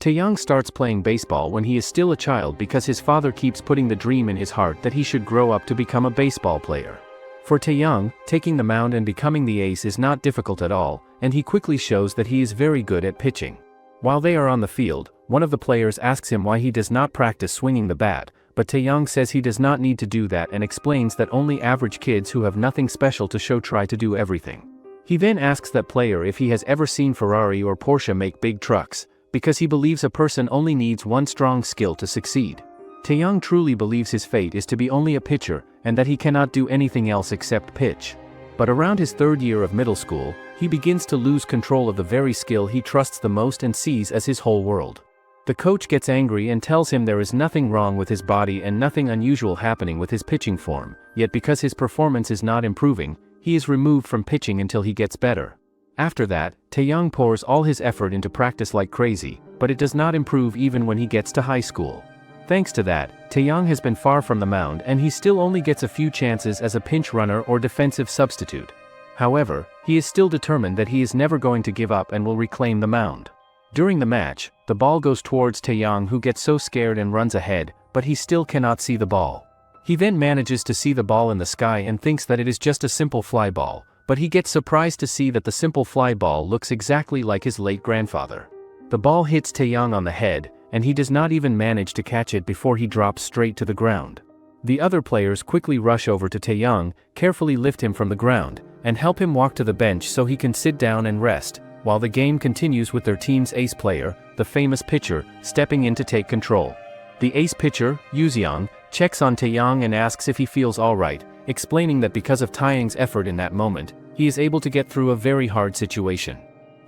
Taeyang starts playing baseball when he is still a child because his father keeps putting the dream in his heart that he should grow up to become a baseball player. For Taeyang, taking the mound and becoming the ace is not difficult at all, and he quickly shows that he is very good at pitching. While they are on the field, one of the players asks him why he does not practice swinging the bat, but Taeyang says he does not need to do that and explains that only average kids who have nothing special to show try to do everything. He then asks that player if he has ever seen Ferrari or Porsche make big trucks, because he believes a person only needs one strong skill to succeed. Taeyang truly believes his fate is to be only a pitcher, and that he cannot do anything else except pitch. But around his third year of middle school, he begins to lose control of the very skill he trusts the most and sees as his whole world. The coach gets angry and tells him there is nothing wrong with his body and nothing unusual happening with his pitching form, yet because his performance is not improving, he is removed from pitching until he gets better. After that, Taeyang pours all his effort into practice like crazy, but it does not improve even when he gets to high school. Thanks to that, Taeyang has been far from the mound and he still only gets a few chances as a pinch runner or defensive substitute. However, he is still determined that he is never going to give up and will reclaim the mound. During the match, the ball goes towards Taeyang, who gets so scared and runs ahead, but he still cannot see the ball. He then manages to see the ball in the sky and thinks that it is just a simple fly ball, but he gets surprised to see that the simple fly ball looks exactly like his late grandfather. The ball hits Taeyang on the head, and he does not even manage to catch it before he drops straight to the ground. The other players quickly rush over to Taeyang, carefully lift him from the ground, and help him walk to the bench so he can sit down and rest, while the game continues with their team's ace player, the famous pitcher, stepping in to take control. The ace pitcher, Yuziang, checks on Taeyang and asks if he feels alright, explaining that because of Taeyang's effort in that moment, he is able to get through a very hard situation.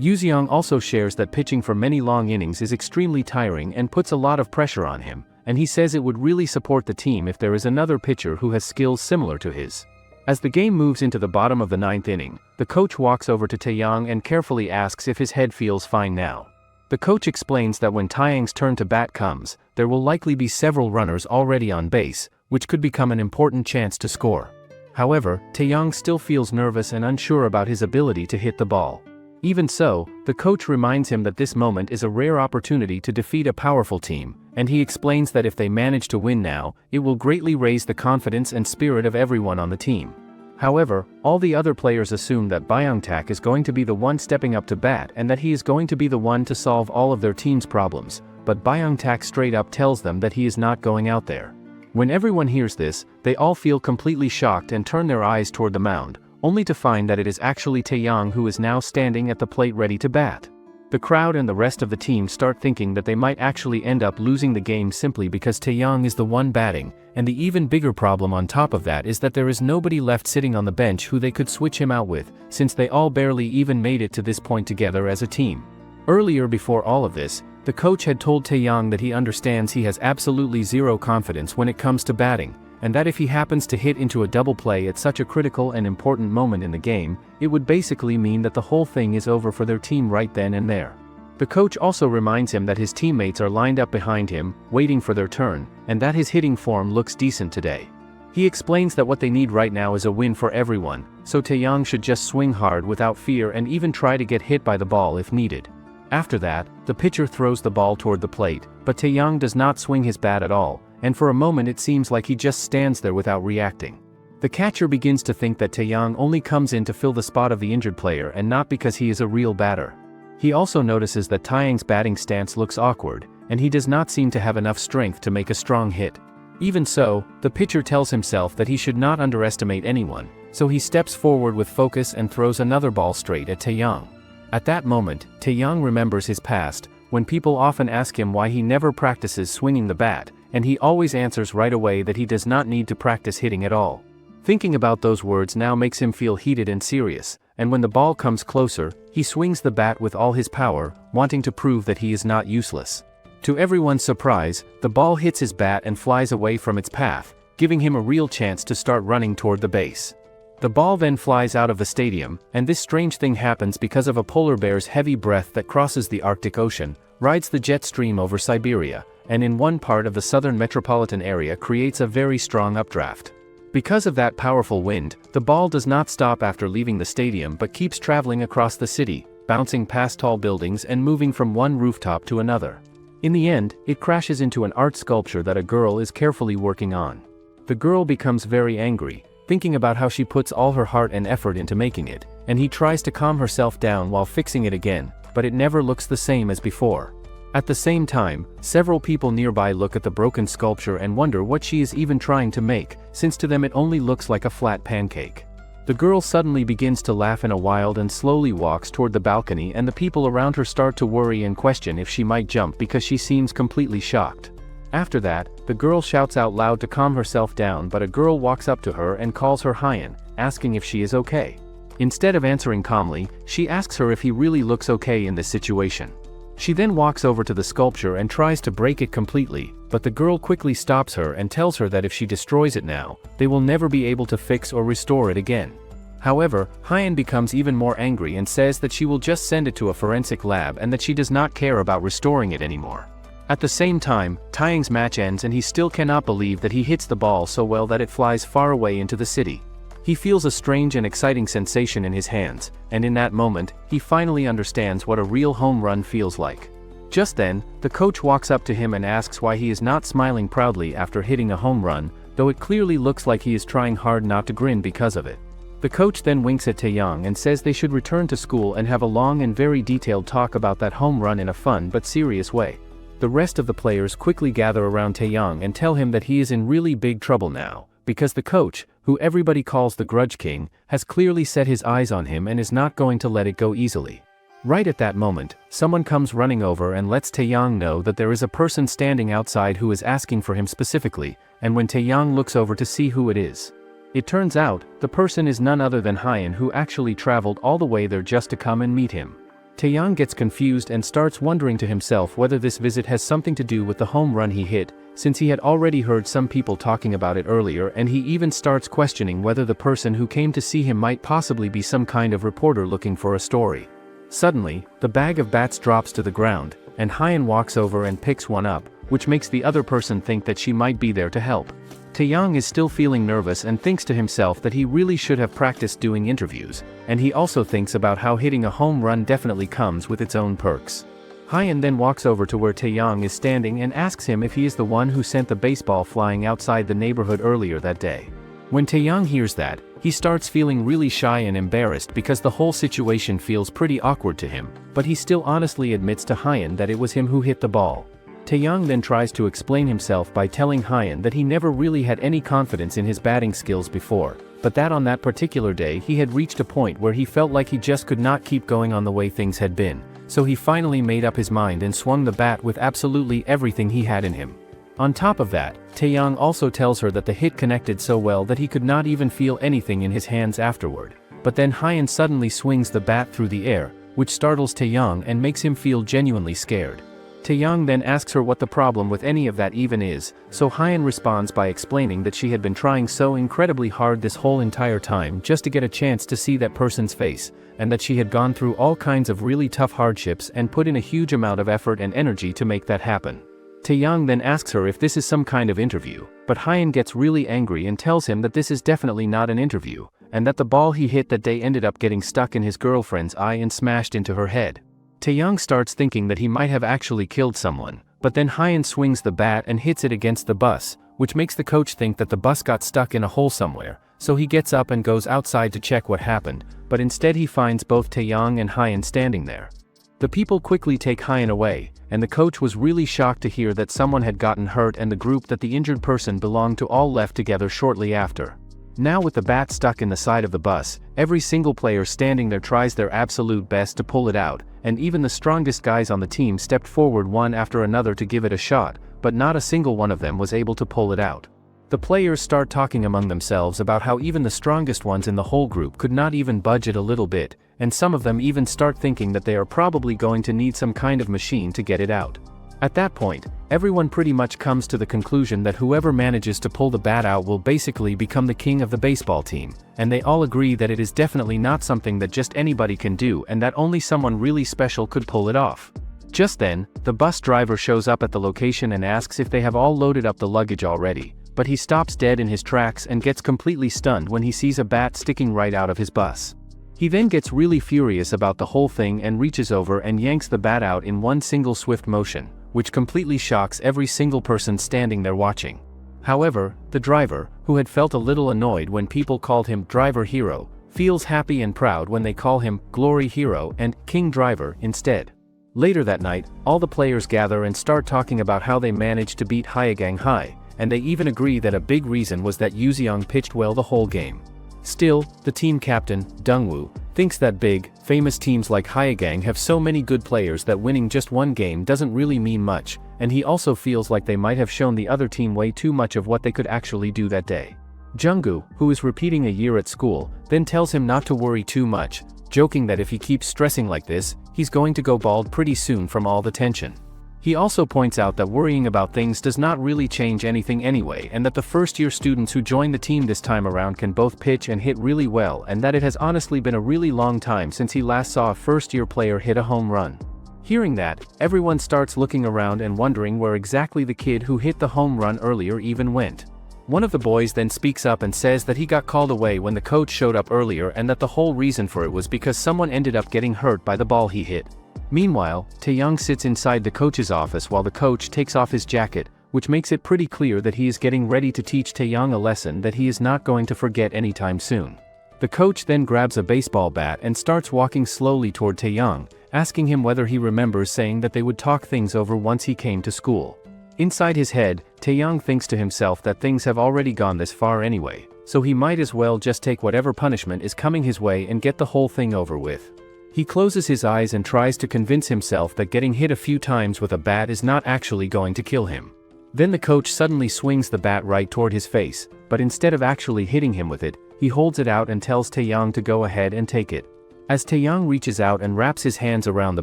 Yuziang also shares that pitching for many long innings is extremely tiring and puts a lot of pressure on him, and he says it would really support the team if there is another pitcher who has skills similar to his. As the game moves into the bottom of the ninth inning, the coach walks over to Taeyang and carefully asks if his head feels fine now. The coach explains that when Taeyang's turn to bat comes, there will likely be several runners already on base, which could become an important chance to score. However, Taeyang still feels nervous and unsure about his ability to hit the ball. Even so, the coach reminds him that this moment is a rare opportunity to defeat a powerful team, and he explains that if they manage to win now, it will greatly raise the confidence and spirit of everyone on the team. However, all the other players assume that Byung-tak is going to be the one stepping up to bat and that he is going to be the one to solve all of their team's problems, but Byung-tak straight up tells them that he is not going out there. When everyone hears this, they all feel completely shocked and turn their eyes toward the mound, only to find that it is actually Taeyang who is now standing at the plate ready to bat. The crowd and the rest of the team start thinking that they might actually end up losing the game simply because Taeyang is the one batting, and the even bigger problem on top of that is that there is nobody left sitting on the bench who they could switch him out with, since they all barely even made it to this point together as a team. Earlier before all of this, the coach had told Taeyang that he understands he has absolutely zero confidence when it comes to batting, and that if he happens to hit into a double play at such a critical and important moment in the game, it would basically mean that the whole thing is over for their team right then and there. The coach also reminds him that his teammates are lined up behind him, waiting for their turn, and that his hitting form looks decent today. He explains that what they need right now is a win for everyone, so Taeyang should just swing hard without fear and even try to get hit by the ball if needed. After that, the pitcher throws the ball toward the plate, but Taeyang does not swing his bat at all, and for a moment it seems like he just stands there without reacting. The catcher begins to think that Taeyang only comes in to fill the spot of the injured player and not because he is a real batter. He also notices that Taeyang's batting stance looks awkward, and he does not seem to have enough strength to make a strong hit. Even so, the pitcher tells himself that he should not underestimate anyone, so he steps forward with focus and throws another ball straight at Taeyang. At that moment, Taeyang remembers his past, when people often ask him why he never practices swinging the bat, and he always answers right away that he does not need to practice hitting at all. Thinking about those words now makes him feel heated and serious, and when the ball comes closer, he swings the bat with all his power, wanting to prove that he is not useless. To everyone's surprise, the ball hits his bat and flies away from its path, giving him a real chance to start running toward the base. The ball then flies out of the stadium, and this strange thing happens because of a polar bear's heavy breath that crosses the Arctic Ocean, rides the jet stream over Siberia, and in one part of the southern metropolitan area creates a very strong updraft. Because of that powerful wind, the ball does not stop after leaving the stadium but keeps traveling across the city, bouncing past tall buildings and moving from one rooftop to another. In the end, it crashes into an art sculpture that a girl is carefully working on. The girl becomes very angry, thinking about how she puts all her heart and effort into making it, and he tries to calm herself down while fixing it again, but it never looks the same as before. At the same time, several people nearby look at the broken sculpture and wonder what she is even trying to make, since to them it only looks like a flat pancake. The girl suddenly begins to laugh in a wild and slowly walks toward the balcony, and the people around her start to worry and question if she might jump because she seems completely shocked. After that, the girl shouts out loud to calm herself down, but a girl walks up to her and calls her Hyan, asking if she is okay. Instead of answering calmly, she asks her if he really looks okay in this situation. She then walks over to the sculpture and tries to break it completely, but the girl quickly stops her and tells her that if she destroys it now, they will never be able to fix or restore it again. However, Hyan becomes even more angry and says that she will just send it to a forensic lab and that she does not care about restoring it anymore. At the same time, Taeyang's match ends and he still cannot believe that he hits the ball so well that it flies far away into the city. He feels a strange and exciting sensation in his hands, and in that moment, he finally understands what a real home run feels like. Just then, the coach walks up to him and asks why he is not smiling proudly after hitting a home run, though it clearly looks like he is trying hard not to grin because of it. The coach then winks at Taeyang and says they should return to school and have a long and very detailed talk about that home run in a fun but serious way. The rest of the players quickly gather around Taeyang and tell him that he is in really big trouble now, because the coach, who everybody calls the Grudge King, has clearly set his eyes on him and is not going to let it go easily. Right at that moment, someone comes running over and lets Taeyang know that there is a person standing outside who is asking for him specifically, and when Taeyang looks over to see who it is, it turns out, the person is none other than Hyan, who actually traveled all the way there just to come and meet him. Taeyang gets confused and starts wondering to himself whether this visit has something to do with the home run he hit, since he had already heard some people talking about it earlier, and he even starts questioning whether the person who came to see him might possibly be some kind of reporter looking for a story. Suddenly, the bag of bats drops to the ground, and Hyan walks over and picks one up, which makes the other person think that she might be there to help. Taeyang is still feeling nervous and thinks to himself that he really should have practiced doing interviews, and he also thinks about how hitting a home run definitely comes with its own perks. Hyan then walks over to where Taeyang is standing and asks him if he is the one who sent the baseball flying outside the neighborhood earlier that day. When Taeyang hears that, he starts feeling really shy and embarrassed because the whole situation feels pretty awkward to him, but he still honestly admits to Hyan that it was him who hit the ball. Taeyang then tries to explain himself by telling Hyan that he never really had any confidence in his batting skills before, but that on that particular day he had reached a point where he felt like he just could not keep going on the way things had been, so he finally made up his mind and swung the bat with absolutely everything he had in him. On top of that, Taeyang also tells her that the hit connected so well that he could not even feel anything in his hands afterward, but then Hyan suddenly swings the bat through the air, which startles Taeyang and makes him feel genuinely scared. Taeyang then asks her what the problem with any of that even is, so Hyan responds by explaining that she had been trying so incredibly hard this whole entire time just to get a chance to see that person's face, and that she had gone through all kinds of really tough hardships and put in a huge amount of effort and energy to make that happen. Taeyang then asks her if this is some kind of interview, but Hyan gets really angry and tells him that this is definitely not an interview, and that the ball he hit that day ended up getting stuck in his girlfriend's eye and smashed into her head. Taeyang starts thinking that he might have actually killed someone, but then Hyan swings the bat and hits it against the bus, which makes the coach think that the bus got stuck in a hole somewhere, so he gets up and goes outside to check what happened, but instead he finds both Taeyang and Hyan standing there. The people quickly take Hyan away, and the coach was really shocked to hear that someone had gotten hurt, and the group that the injured person belonged to all left together shortly after. Now with the bat stuck in the side of the bus, every single player standing there tries their absolute best to pull it out, and even the strongest guys on the team stepped forward one after another to give it a shot, but not a single one of them was able to pull it out. The players start talking among themselves about how even the strongest ones in the whole group could not even budge it a little bit, and some of them even start thinking that they are probably going to need some kind of machine to get it out. At that point, everyone pretty much comes to the conclusion that whoever manages to pull the bat out will basically become the king of the baseball team, and they all agree that it is definitely not something that just anybody can do and that only someone really special could pull it off. Just then, the bus driver shows up at the location and asks if they have all loaded up the luggage already, but he stops dead in his tracks and gets completely stunned when he sees a bat sticking right out of his bus. He then gets really furious about the whole thing and reaches over and yanks the bat out in one single swift motion, which completely shocks every single person standing there watching. However, the driver, who had felt a little annoyed when people called him Driver Hero, feels happy and proud when they call him Glory Hero and King Driver instead. Later that night, all the players gather and start talking about how they managed to beat Hyegang High, and they even agree that a big reason was that Yuzeong pitched well the whole game. Still, the team captain, Dongwoo, thinks that big, famous teams like Hyegang have so many good players that winning just one game doesn't really mean much, and he also feels like they might have shown the other team way too much of what they could actually do that day. Junggu, who is repeating a year at school, then tells him not to worry too much, joking that if he keeps stressing like this, he's going to go bald pretty soon from all the tension. He also points out that worrying about things does not really change anything anyway, and that the first-year students who join the team this time around can both pitch and hit really well, and that it has honestly been a really long time since he last saw a first-year player hit a home run. Hearing that, everyone starts looking around and wondering where exactly the kid who hit the home run earlier even went. One of the boys then speaks up and says that he got called away when the coach showed up earlier and that the whole reason for it was because someone ended up getting hurt by the ball he hit. Meanwhile, Taeyong sits inside the coach's office while the coach takes off his jacket, which makes it pretty clear that he is getting ready to teach Taeyong a lesson that he is not going to forget anytime soon. The coach then grabs a baseball bat and starts walking slowly toward Taeyong, asking him whether he remembers saying that they would talk things over once he came to school. Inside his head, Taeyong thinks to himself that things have already gone this far anyway, so he might as well just take whatever punishment is coming his way and get the whole thing over with. He closes his eyes and tries to convince himself that getting hit a few times with a bat is not actually going to kill him. Then the coach suddenly swings the bat right toward his face, but instead of actually hitting him with it, he holds it out and tells Taeyong to go ahead and take it. As Taeyong reaches out and wraps his hands around the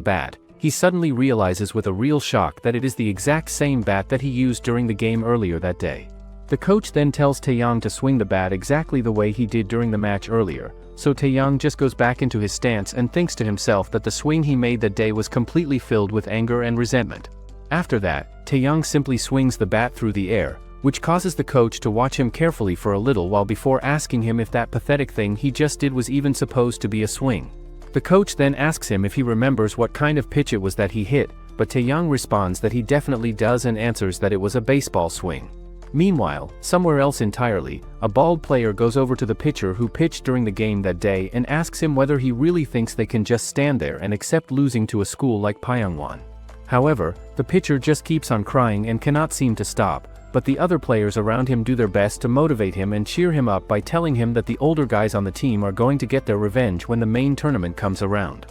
bat, he suddenly realizes with a real shock that it is the exact same bat that he used during the game earlier that day. The coach then tells Taeyong to swing the bat exactly the way he did during the match earlier, so Taeyong just goes back into his stance and thinks to himself that the swing he made that day was completely filled with anger and resentment. After that, Taeyong simply swings the bat through the air, which causes the coach to watch him carefully for a little while before asking him if that pathetic thing he just did was even supposed to be a swing. The coach then asks him if he remembers what kind of pitch it was that he hit, but Taeyong responds that he definitely does and answers that it was a baseball swing. Meanwhile, somewhere else entirely, a bald player goes over to the pitcher who pitched during the game that day and asks him whether he really thinks they can just stand there and accept losing to a school like Pyongyang. However, the pitcher just keeps on crying and cannot seem to stop, but the other players around him do their best to motivate him and cheer him up by telling him that the older guys on the team are going to get their revenge when the main tournament comes around.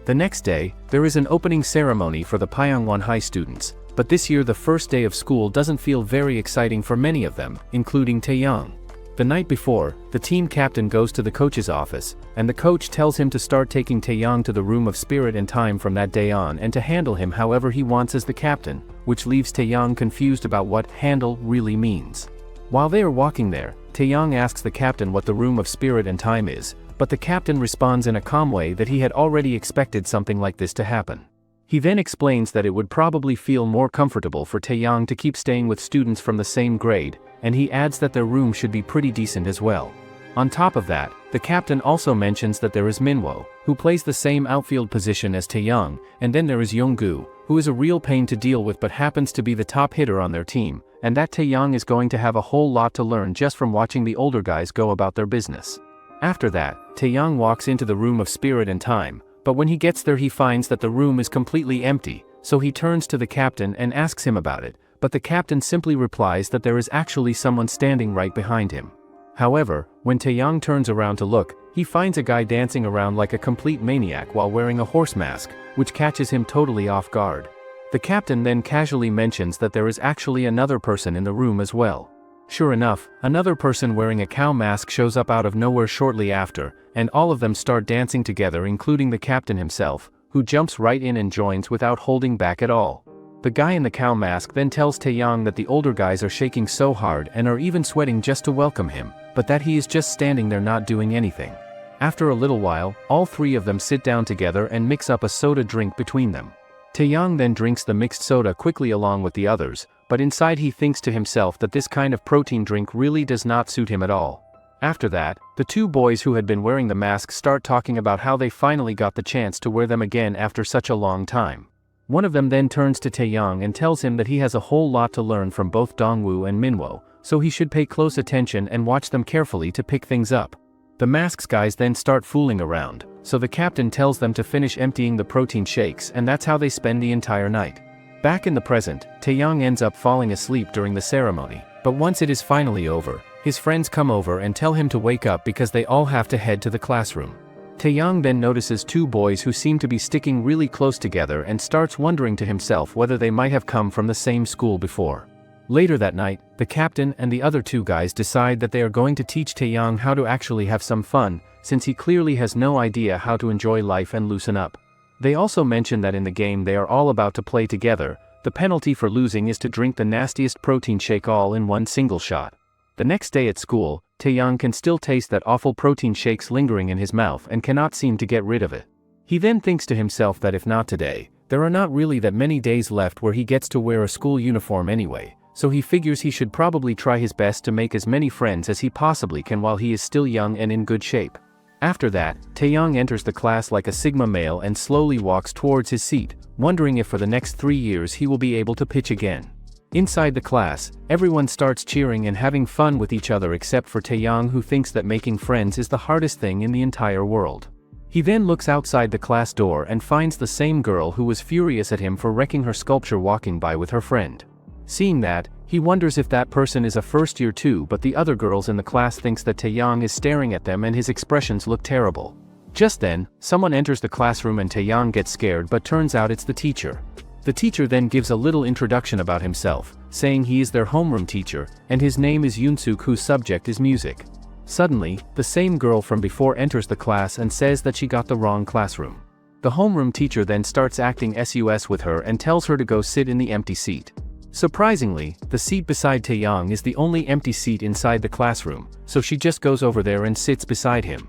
The next day, there is an opening ceremony for the Pyongyang High students, but this year the first day of school doesn't feel very exciting for many of them, including Taeyong. The night before, the team captain goes to the coach's office, and the coach tells him to start taking Taeyong to the room of spirit and time from that day on and to handle him however he wants as the captain, which leaves Taeyong confused about what handle really means. While they are walking there, Taeyong asks the captain what the room of spirit and time is, but the captain responds in a calm way that he had already expected something like this to happen. He then explains that it would probably feel more comfortable for Taeyong to keep staying with students from the same grade, and he adds that their room should be pretty decent as well. On top of that, the captain also mentions that there is Manhwa, who plays the same outfield position as Taeyong, and then there is Yonggu, who is a real pain to deal with but happens to be the top hitter on their team, and that Taeyong is going to have a whole lot to learn just from watching the older guys go about their business. After that, Taeyong walks into the room of spirit and time, but when he gets there he finds that the room is completely empty, so he turns to the captain and asks him about it, but the captain simply replies that there is actually someone standing right behind him. However, when Taeyong turns around to look, he finds a guy dancing around like a complete maniac while wearing a horse mask, which catches him totally off guard. The captain then casually mentions that there is actually another person in the room as well. Sure enough, another person wearing a cow mask shows up out of nowhere shortly after, and all of them start dancing together including the captain himself, who jumps right in and joins without holding back at all. The guy in the cow mask then tells Taeyong that the older guys are shaking so hard and are even sweating just to welcome him, but that he is just standing there not doing anything. After a little while, all three of them sit down together and mix up a soda drink between them. Taeyong then drinks the mixed soda quickly along with the others, but inside he thinks to himself that this kind of protein drink really does not suit him at all. After that, the two boys who had been wearing the masks start talking about how they finally got the chance to wear them again after such a long time. One of them then turns to Taeyang and tells him that he has a whole lot to learn from both Dongwoo and Minwo, so he should pay close attention and watch them carefully to pick things up. The masks guys then start fooling around, so the captain tells them to finish emptying the protein shakes, and that's how they spend the entire night. Back in the present, Taeyang ends up falling asleep during the ceremony, but once it is finally over, his friends come over and tell him to wake up because they all have to head to the classroom. Taeyang then notices two boys who seem to be sticking really close together and starts wondering to himself whether they might have come from the same school before. Later that night, the captain and the other two guys decide that they are going to teach Taeyang how to actually have some fun, since he clearly has no idea how to enjoy life and loosen up. They also mention that in the game they are all about to play together, the penalty for losing is to drink the nastiest protein shake all in one single shot. The next day at school, Taeyang can still taste that awful protein shakes lingering in his mouth and cannot seem to get rid of it. He then thinks to himself that if not today, there are not really that many days left where he gets to wear a school uniform anyway, so he figures he should probably try his best to make as many friends as he possibly can while he is still young and in good shape. After that, Taeyang enters the class like a Sigma male and slowly walks towards his seat, wondering if for the next 3 years he will be able to pitch again. Inside the class, everyone starts cheering and having fun with each other except for Taeyang, who thinks that making friends is the hardest thing in the entire world. He then looks outside the class door and finds the same girl who was furious at him for wrecking her sculpture walking by with her friend. Seeing that, he wonders if that person is a first year too, but the other girls in the class thinks that Taeyang is staring at them and his expressions look terrible. Just then, someone enters the classroom and Taeyang gets scared, but turns out it's the teacher. The teacher then gives a little introduction about himself, saying he is their homeroom teacher, and his name is Yoonsuk, whose subject is music. Suddenly, the same girl from before enters the class and says that she got the wrong classroom. The homeroom teacher then starts acting sus with her and tells her to go sit in the empty seat. Surprisingly, the seat beside Taeyang is the only empty seat inside the classroom, so she just goes over there and sits beside him.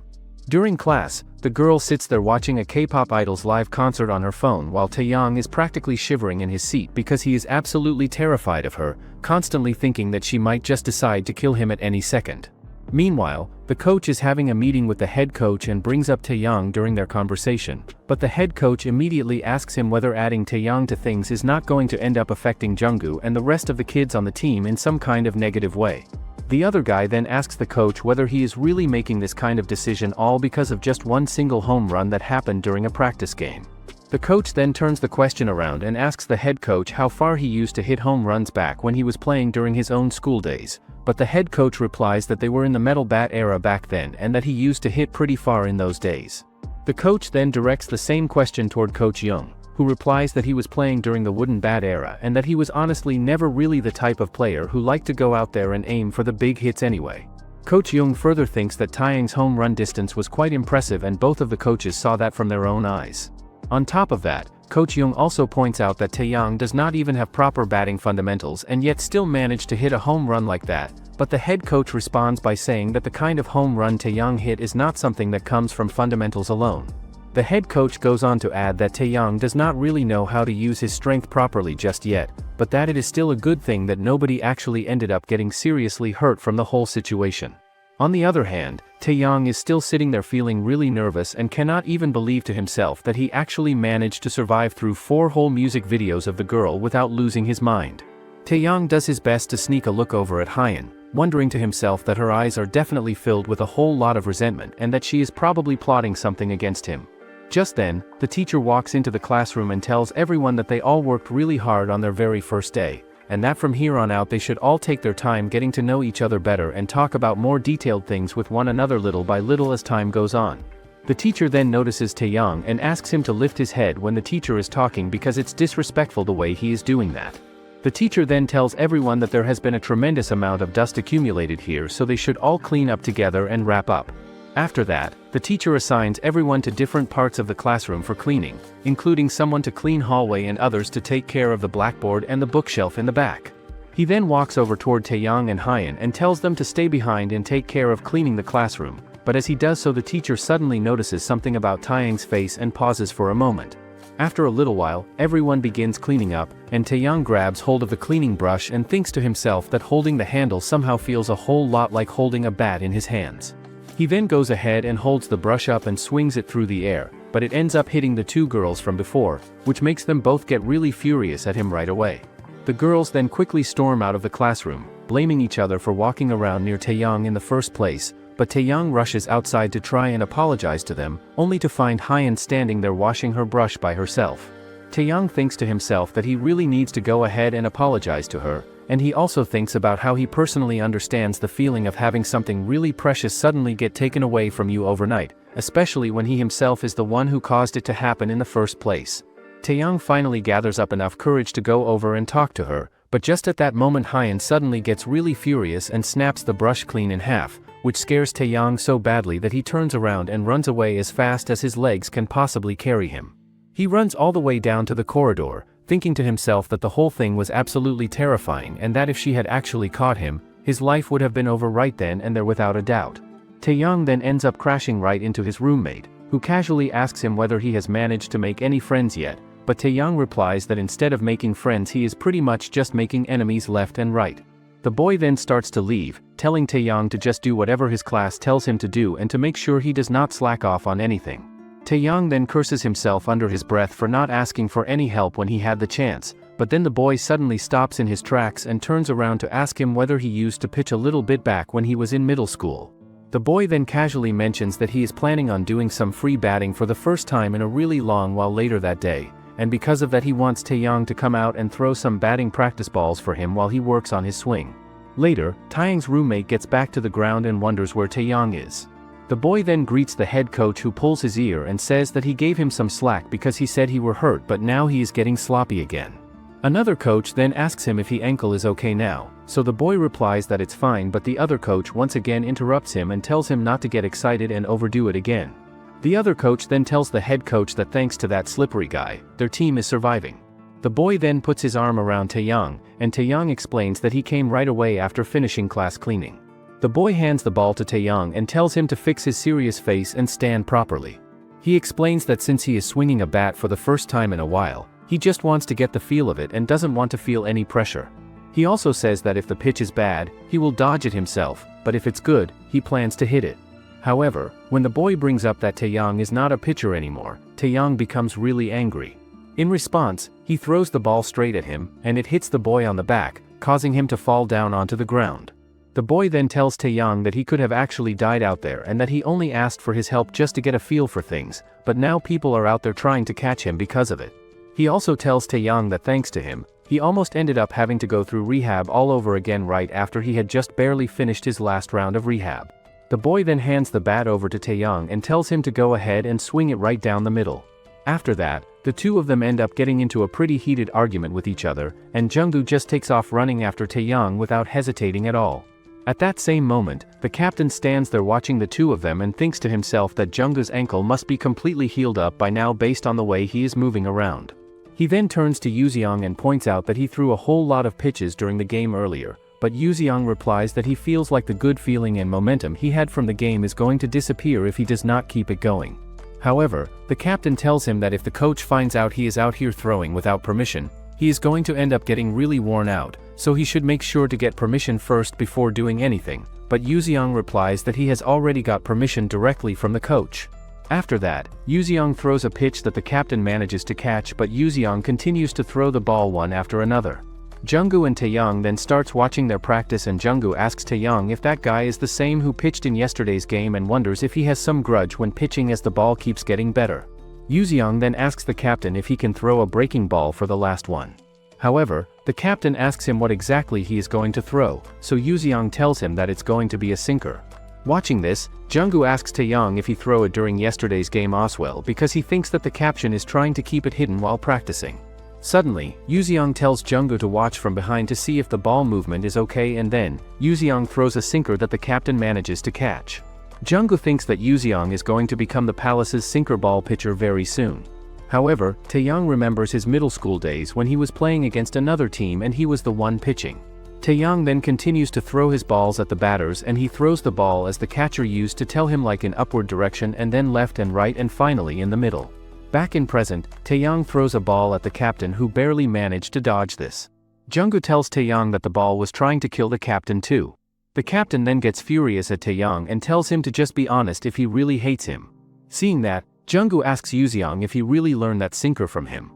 During class, the girl sits there watching a K-pop idol's live concert on her phone while Taeyang is practically shivering in his seat because he is absolutely terrified of her, constantly thinking that she might just decide to kill him at any second. Meanwhile, the coach is having a meeting with the head coach and brings up Taeyang during their conversation, but the head coach immediately asks him whether adding Taeyang to things is not going to end up affecting Junggu and the rest of the kids on the team in some kind of negative way. The other guy then asks the coach whether he is really making this kind of decision all because of just one single home run that happened during a practice game. The coach then turns the question around and asks the head coach how far he used to hit home runs back when he was playing during his own school days, but the head coach replies that they were in the metal bat era back then and that he used to hit pretty far in those days. The coach then directs the same question toward Coach Young, who replies that he was playing during the wooden bat era and that he was honestly never really the type of player who liked to go out there and aim for the big hits anyway. Coach Young further thinks that Taeyang's home run distance was quite impressive and both of the coaches saw that from their own eyes. On top of that, Coach Young also points out that Taeyang does not even have proper batting fundamentals and yet still managed to hit a home run like that, but the head coach responds by saying that the kind of home run Taeyang hit is not something that comes from fundamentals alone. The head coach goes on to add that Taeyang does not really know how to use his strength properly just yet, but that it is still a good thing that nobody actually ended up getting seriously hurt from the whole situation. On the other hand, Taeyang is still sitting there feeling really nervous and cannot even believe to himself that he actually managed to survive through 4 whole music videos of the girl without losing his mind. Taeyang does his best to sneak a look over at Hyeon, wondering to himself that her eyes are definitely filled with a whole lot of resentment and that she is probably plotting something against him. Just then, the teacher walks into the classroom and tells everyone that they all worked really hard on their very first day, and that from here on out they should all take their time getting to know each other better and talk about more detailed things with one another little by little as time goes on. The teacher then notices Taeyang and asks him to lift his head when the teacher is talking because it's disrespectful the way he is doing that. The teacher then tells everyone that there has been a tremendous amount of dust accumulated here, so they should all clean up together and wrap up. After that, the teacher assigns everyone to different parts of the classroom for cleaning, including someone to clean hallway and others to take care of the blackboard and the bookshelf in the back. He then walks over toward Taeyang and Hyeon and tells them to stay behind and take care of cleaning the classroom, but as he does so the teacher suddenly notices something about Taeyang's face and pauses for a moment. After a little while, everyone begins cleaning up, and Taeyang grabs hold of the cleaning brush and thinks to himself that holding the handle somehow feels a whole lot like holding a bat in his hands. He then goes ahead and holds the brush up and swings it through the air, but it ends up hitting the two girls from before, which makes them both get really furious at him right away. The girls then quickly storm out of the classroom, blaming each other for walking around near Taeyang in the first place, but Taeyang rushes outside to try and apologize to them, only to find Hyein standing there washing her brush by herself. Taeyang thinks to himself that he really needs to go ahead and apologize to her, and he also thinks about how he personally understands the feeling of having something really precious suddenly get taken away from you overnight, especially when he himself is the one who caused it to happen in the first place. Taeyang finally gathers up enough courage to go over and talk to her, but just at that moment Hyein suddenly gets really furious and snaps the brush clean in half, which scares Taeyang so badly that he turns around and runs away as fast as his legs can possibly carry him. He runs all the way down to the corridor, thinking to himself that the whole thing was absolutely terrifying and that if she had actually caught him, his life would have been over right then and there without a doubt. Taeyang then ends up crashing right into his roommate, who casually asks him whether he has managed to make any friends yet, but Taeyang replies that instead of making friends he is pretty much just making enemies left and right. The boy then starts to leave, telling Taeyang to just do whatever his class tells him to do and to make sure he does not slack off on anything. Taeyang then curses himself under his breath for not asking for any help when he had the chance, but then the boy suddenly stops in his tracks and turns around to ask him whether he used to pitch a little bit back when he was in middle school. The boy then casually mentions that he is planning on doing some free batting for the first time in a really long while later that day, and because of that he wants Taeyang to come out and throw some batting practice balls for him while he works on his swing. Later, Taeyang's roommate gets back to the ground and wonders where Taeyang is. The boy then greets the head coach who pulls his ear and says that he gave him some slack because he said he were hurt but now he is getting sloppy again. Another coach then asks him if his ankle is okay now, so the boy replies that it's fine, but the other coach once again interrupts him and tells him not to get excited and overdo it again. The other coach then tells the head coach that thanks to that slippery guy, their team is surviving. The boy then puts his arm around Taeyang, and Taeyang explains that he came right away after finishing class cleaning. The boy hands the ball to Taeyang and tells him to fix his serious face and stand properly. He explains that since he is swinging a bat for the first time in a while, he just wants to get the feel of it and doesn't want to feel any pressure. He also says that if the pitch is bad, he will dodge it himself, but if it's good, he plans to hit it. However, when the boy brings up that Taeyang is not a pitcher anymore, Taeyang becomes really angry. In response, he throws the ball straight at him, and it hits the boy on the back, causing him to fall down onto the ground. The boy then tells Taeyang that he could have actually died out there and that he only asked for his help just to get a feel for things, but now people are out there trying to catch him because of it. He also tells Taeyang that thanks to him, he almost ended up having to go through rehab all over again right after he had just barely finished his last round of rehab. The boy then hands the bat over to Taeyang and tells him to go ahead and swing it right down the middle. After that, the two of them end up getting into a pretty heated argument with each other, and Junggu just takes off running after Taeyang without hesitating at all. At that same moment, the captain stands there watching the two of them and thinks to himself that Junggu's ankle must be completely healed up by now based on the way he is moving around. He then turns to Yuzeong and points out that he threw a whole lot of pitches during the game earlier, but Yuzeong replies that he feels like the good feeling and momentum he had from the game is going to disappear if he does not keep it going. However, the captain tells him that if the coach finds out he is out here throwing without permission, he is going to end up getting really worn out, so he should make sure to get permission first before doing anything, but Yuzeong replies that he has already got permission directly from the coach. After that, Yuzeong throws a pitch that the captain manages to catch, but Yuzeong continues to throw the ball one after another. Junggu and Taeyang then starts watching their practice, and Junggu asks Taeyang if that guy is the same who pitched in yesterday's game and wonders if he has some grudge when pitching as the ball keeps getting better. Yuzeong then asks the captain if he can throw a breaking ball for the last one. However, the captain asks him what exactly he is going to throw, so Yuzeong tells him that it's going to be a sinker. Watching this, Junggu asks Taeyang if he threw it during yesterday's game as well because he thinks that the captain is trying to keep it hidden while practicing. Suddenly, Yuzeong tells Junggu to watch from behind to see if the ball movement is okay, and then, Yuzeong throws a sinker that the captain manages to catch. Junggu thinks that Yuzeong is going to become the palace's sinker ball pitcher very soon. However, Taeyang remembers his middle school days when he was playing against another team and he was the one pitching. Taeyang then continues to throw his balls at the batters, and he throws the ball as the catcher used to tell him, like in upward direction and then left and right and finally in the middle. Back in present, Taeyang throws a ball at the captain who barely managed to dodge this. Junggu tells Taeyang that the ball was trying to kill the captain too. The captain then gets furious at Taeyang and tells him to just be honest if he really hates him. Seeing that, Junggu asks Yuzeong if he really learned that sinker from him.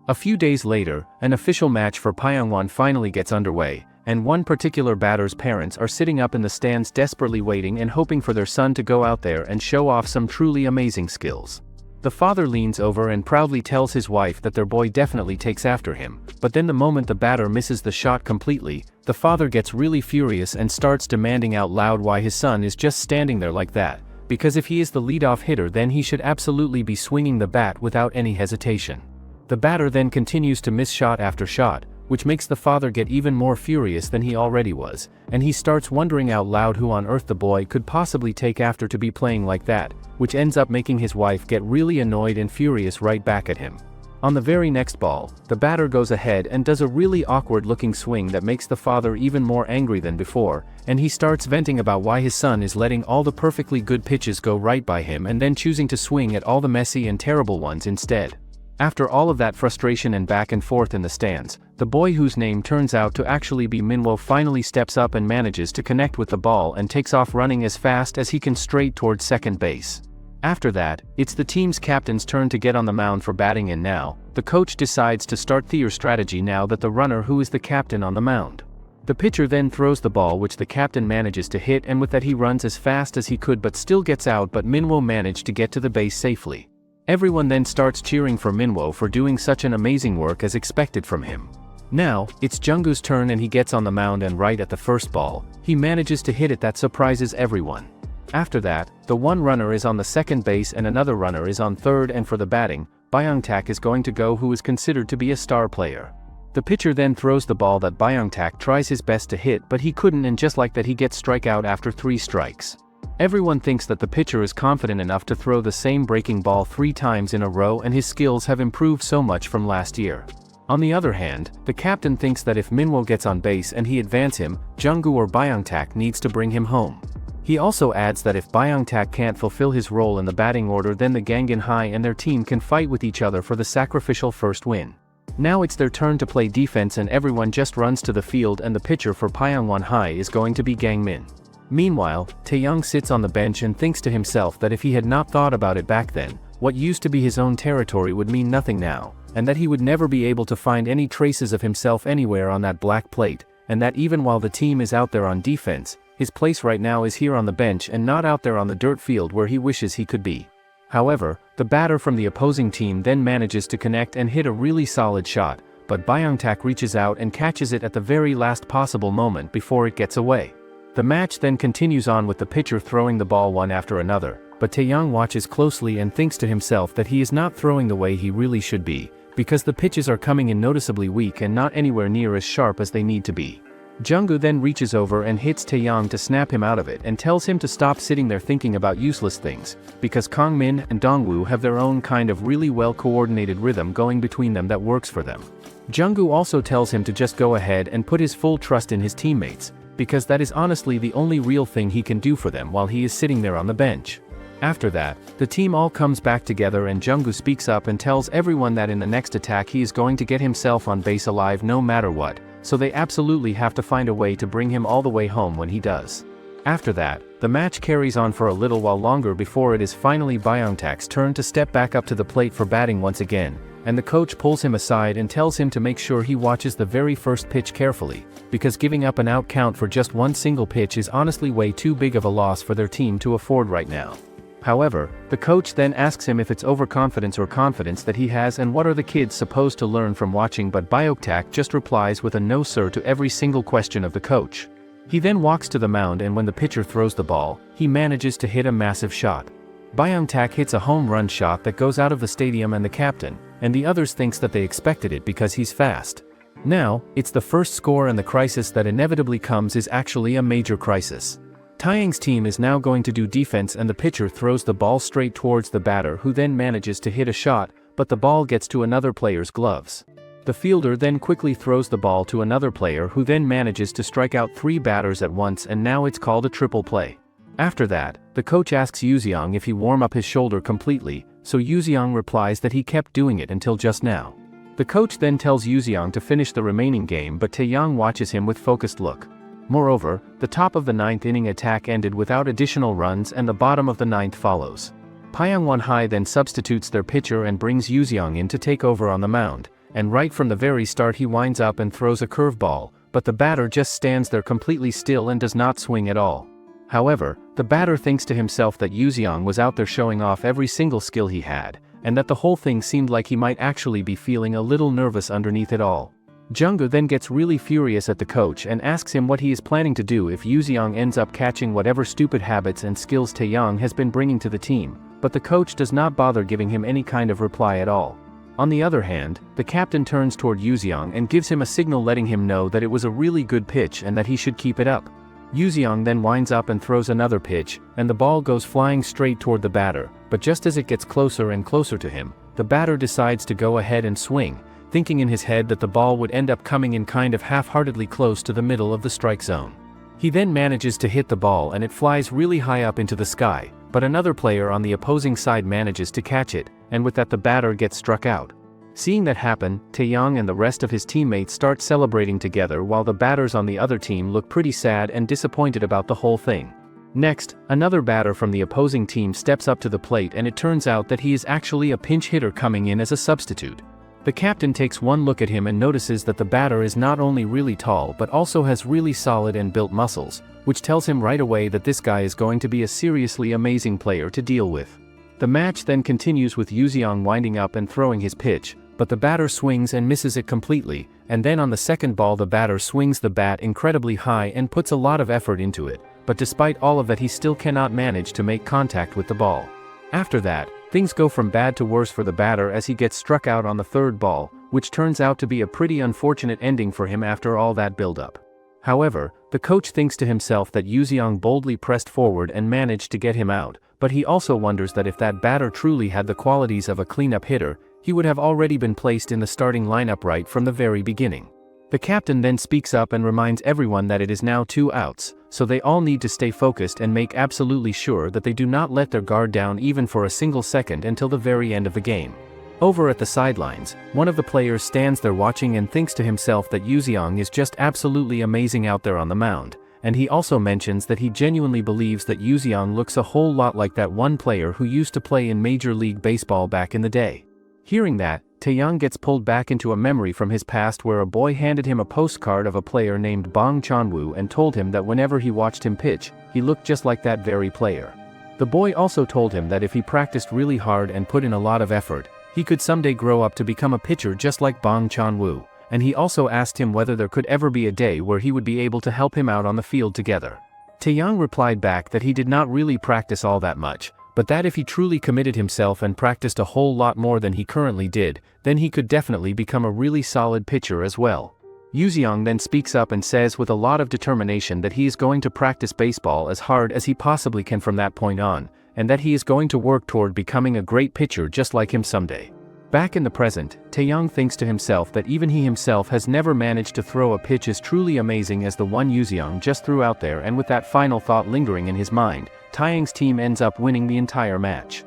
A few days later, an official match for Pyongwon finally gets underway, and one particular batter's parents are sitting up in the stands desperately waiting and hoping for their son to go out there and show off some truly amazing skills. The father leans over and proudly tells his wife that their boy definitely takes after him, but then the moment the batter misses the shot completely, the father gets really furious and starts demanding out loud why his son is just standing there like that, because if he is the leadoff hitter then he should absolutely be swinging the bat without any hesitation. The batter then continues to miss shot after shot, which makes the father get even more furious than he already was, and he starts wondering out loud who on earth the boy could possibly take after to be playing like that, which ends up making his wife get really annoyed and furious right back at him. On the very next ball, the batter goes ahead and does a really awkward looking swing that makes the father even more angry than before, and he starts venting about why his son is letting all the perfectly good pitches go right by him and then choosing to swing at all the messy and terrible ones instead. After all of that frustration and back and forth in the stands, the boy whose name turns out to actually be Manhwa finally steps up and manages to connect with the ball and takes off running as fast as he can straight towards second base. After that, it's the team's captain's turn to get on the mound for batting, and now, the coach decides to start their strategy now that the runner who is the captain on the mound. The pitcher then throws the ball which the captain manages to hit, and with that he runs as fast as he could but still gets out, but Manhwa managed to get to the base safely. Everyone then starts cheering for Manhwa for doing such an amazing work as expected from him. Now, it's Junggu's turn and he gets on the mound, and right at the first ball, he manages to hit it that surprises everyone. After that, the one runner is on the second base and another runner is on third, and for the batting, Byung-tak is going to go, who is considered to be a star player. The pitcher then throws the ball that Byung-tak tries his best to hit but he couldn't, and just like that he gets strikeout after 3 strikes. Everyone thinks that the pitcher is confident enough to throw the same breaking ball 3 times in a row, and his skills have improved so much from last year. On the other hand, the captain thinks that if Manhwa gets on base and he advance him, Junggu or Byung-tak needs to bring him home. He also adds that if Byung-tak can't fulfill his role in the batting order then the Gangan High and their team can fight with each other for the sacrificial first win. Now it's their turn to play defense and everyone just runs to the field, and the pitcher for Pyongwon High is going to be Gangmin. Meanwhile, Taeyong sits on the bench and thinks to himself that if he had not thought about it back then, what used to be his own territory would mean nothing now, and that he would never be able to find any traces of himself anywhere on that black plate, and that even while the team is out there on defense, his place right now is here on the bench and not out there on the dirt field where he wishes he could be. However, the batter from the opposing team then manages to connect and hit a really solid shot, but Byung-tak reaches out and catches it at the very last possible moment before it gets away. The match then continues on with the pitcher throwing the ball one after another, but Taeyong watches closely and thinks to himself that he is not throwing the way he really should be, because the pitches are coming in noticeably weak and not anywhere near as sharp as they need to be. Junggu then reaches over and hits Taeyong to snap him out of it and tells him to stop sitting there thinking about useless things, because Kangmin and Dongwoo have their own kind of really well-coordinated rhythm going between them that works for them. Junggu also tells him to just go ahead and put his full trust in his teammates, because that is honestly the only real thing he can do for them while he is sitting there on the bench. After that, the team all comes back together and Junggu speaks up and tells everyone that in the next attack he is going to get himself on base alive no matter what, so they absolutely have to find a way to bring him all the way home when he does. After that, the match carries on for a little while longer before it is finally Byung-tak's turn to step back up to the plate for batting once again, and the coach pulls him aside and tells him to make sure he watches the very first pitch carefully, because giving up an out count for just one single pitch is honestly way too big of a loss for their team to afford right now. However, the coach then asks him if it's overconfidence or confidence that he has and what are the kids supposed to learn from watching, but Byung-tak just replies with a no sir to every single question of the coach. He then walks to the mound and when the pitcher throws the ball, he manages to hit a massive shot. Byung-tak hits a home run shot that goes out of the stadium and the captain, and the others thinks that they expected it because he's fast. Now, it's the first score and the crisis that inevitably comes is actually a major crisis. Taeyong's team is now going to do defense and the pitcher throws the ball straight towards the batter who then manages to hit a shot, but the ball gets to another player's gloves. The fielder then quickly throws the ball to another player who then manages to strike out 3 batters at once, and now it's called a triple play. After that, the coach asks Yuzeong if he warm up his shoulder completely, so Yuzeong replies that he kept doing it until just now. The coach then tells Yuzeong to finish the remaining game, but Taeyong watches him with focused look. Moreover, the top of the 9th inning attack ended without additional runs and the bottom of the 9th follows. Pyongyang High then substitutes their pitcher and brings Yuzeong in to take over on the mound, and right from the very start he winds up and throws a curveball, but the batter just stands there completely still and does not swing at all. However, the batter thinks to himself that Yuzeong was out there showing off every single skill he had, and that the whole thing seemed like he might actually be feeling a little nervous underneath it all. Jungkook then gets really furious at the coach and asks him what he is planning to do if Yuzeong ends up catching whatever stupid habits and skills Taeyong has been bringing to the team, but the coach does not bother giving him any kind of reply at all. On the other hand, the captain turns toward Yuzeong and gives him a signal letting him know that it was a really good pitch and that he should keep it up. Yuzeong then winds up and throws another pitch, and the ball goes flying straight toward the batter, but just as it gets closer and closer to him, the batter decides to go ahead and swing, thinking in his head that the ball would end up coming in kind of half-heartedly close to the middle of the strike zone. He then manages to hit the ball and it flies really high up into the sky, but another player on the opposing side manages to catch it, and with that the batter gets struck out. Seeing that happen, Taeyong and the rest of his teammates start celebrating together while the batters on the other team look pretty sad and disappointed about the whole thing. Next, another batter from the opposing team steps up to the plate and it turns out that he is actually a pinch hitter coming in as a substitute. The captain takes one look at him and notices that the batter is not only really tall but also has really solid and built muscles, which tells him right away that this guy is going to be a seriously amazing player to deal with. The match then continues with Yuzeong winding up and throwing his pitch, but the batter swings and misses it completely, and then on the second ball the batter swings the bat incredibly high and puts a lot of effort into it, but despite all of that he still cannot manage to make contact with the ball. After that, things go from bad to worse for the batter as he gets struck out on the third ball, which turns out to be a pretty unfortunate ending for him after all that build-up. However, the coach thinks to himself that Yuzeong boldly pressed forward and managed to get him out, but he also wonders that if that batter truly had the qualities of a cleanup hitter, he would have already been placed in the starting lineup right from the very beginning. The captain then speaks up and reminds everyone that it is now 2 outs, so they all need to stay focused and make absolutely sure that they do not let their guard down even for a single second until the very end of the game. Over at the sidelines, one of the players stands there watching and thinks to himself that Yuzeong is just absolutely amazing out there on the mound, and he also mentions that he genuinely believes that Yuzeong looks a whole lot like that one player who used to play in Major League Baseball back in the day. Hearing that, Taeyong gets pulled back into a memory from his past where a boy handed him a postcard of a player named Bong Chanwoo and told him that whenever he watched him pitch, he looked just like that very player. The boy also told him that if he practiced really hard and put in a lot of effort, he could someday grow up to become a pitcher just like Bong Chanwoo, and he also asked him whether there could ever be a day where he would be able to help him out on the field together. Taeyong replied back that he did not really practice all that much, but that if he truly committed himself and practiced a whole lot more than he currently did, then he could definitely become a really solid pitcher as well. Yuzeong then speaks up and says with a lot of determination that he is going to practice baseball as hard as he possibly can from that point on, and that he is going to work toward becoming a great pitcher just like him someday. Back in the present, Taeyong thinks to himself that even he himself has never managed to throw a pitch as truly amazing as the one Yuzeong just threw out there, and with that final thought lingering in his mind, Taeyong's team ends up winning the entire match.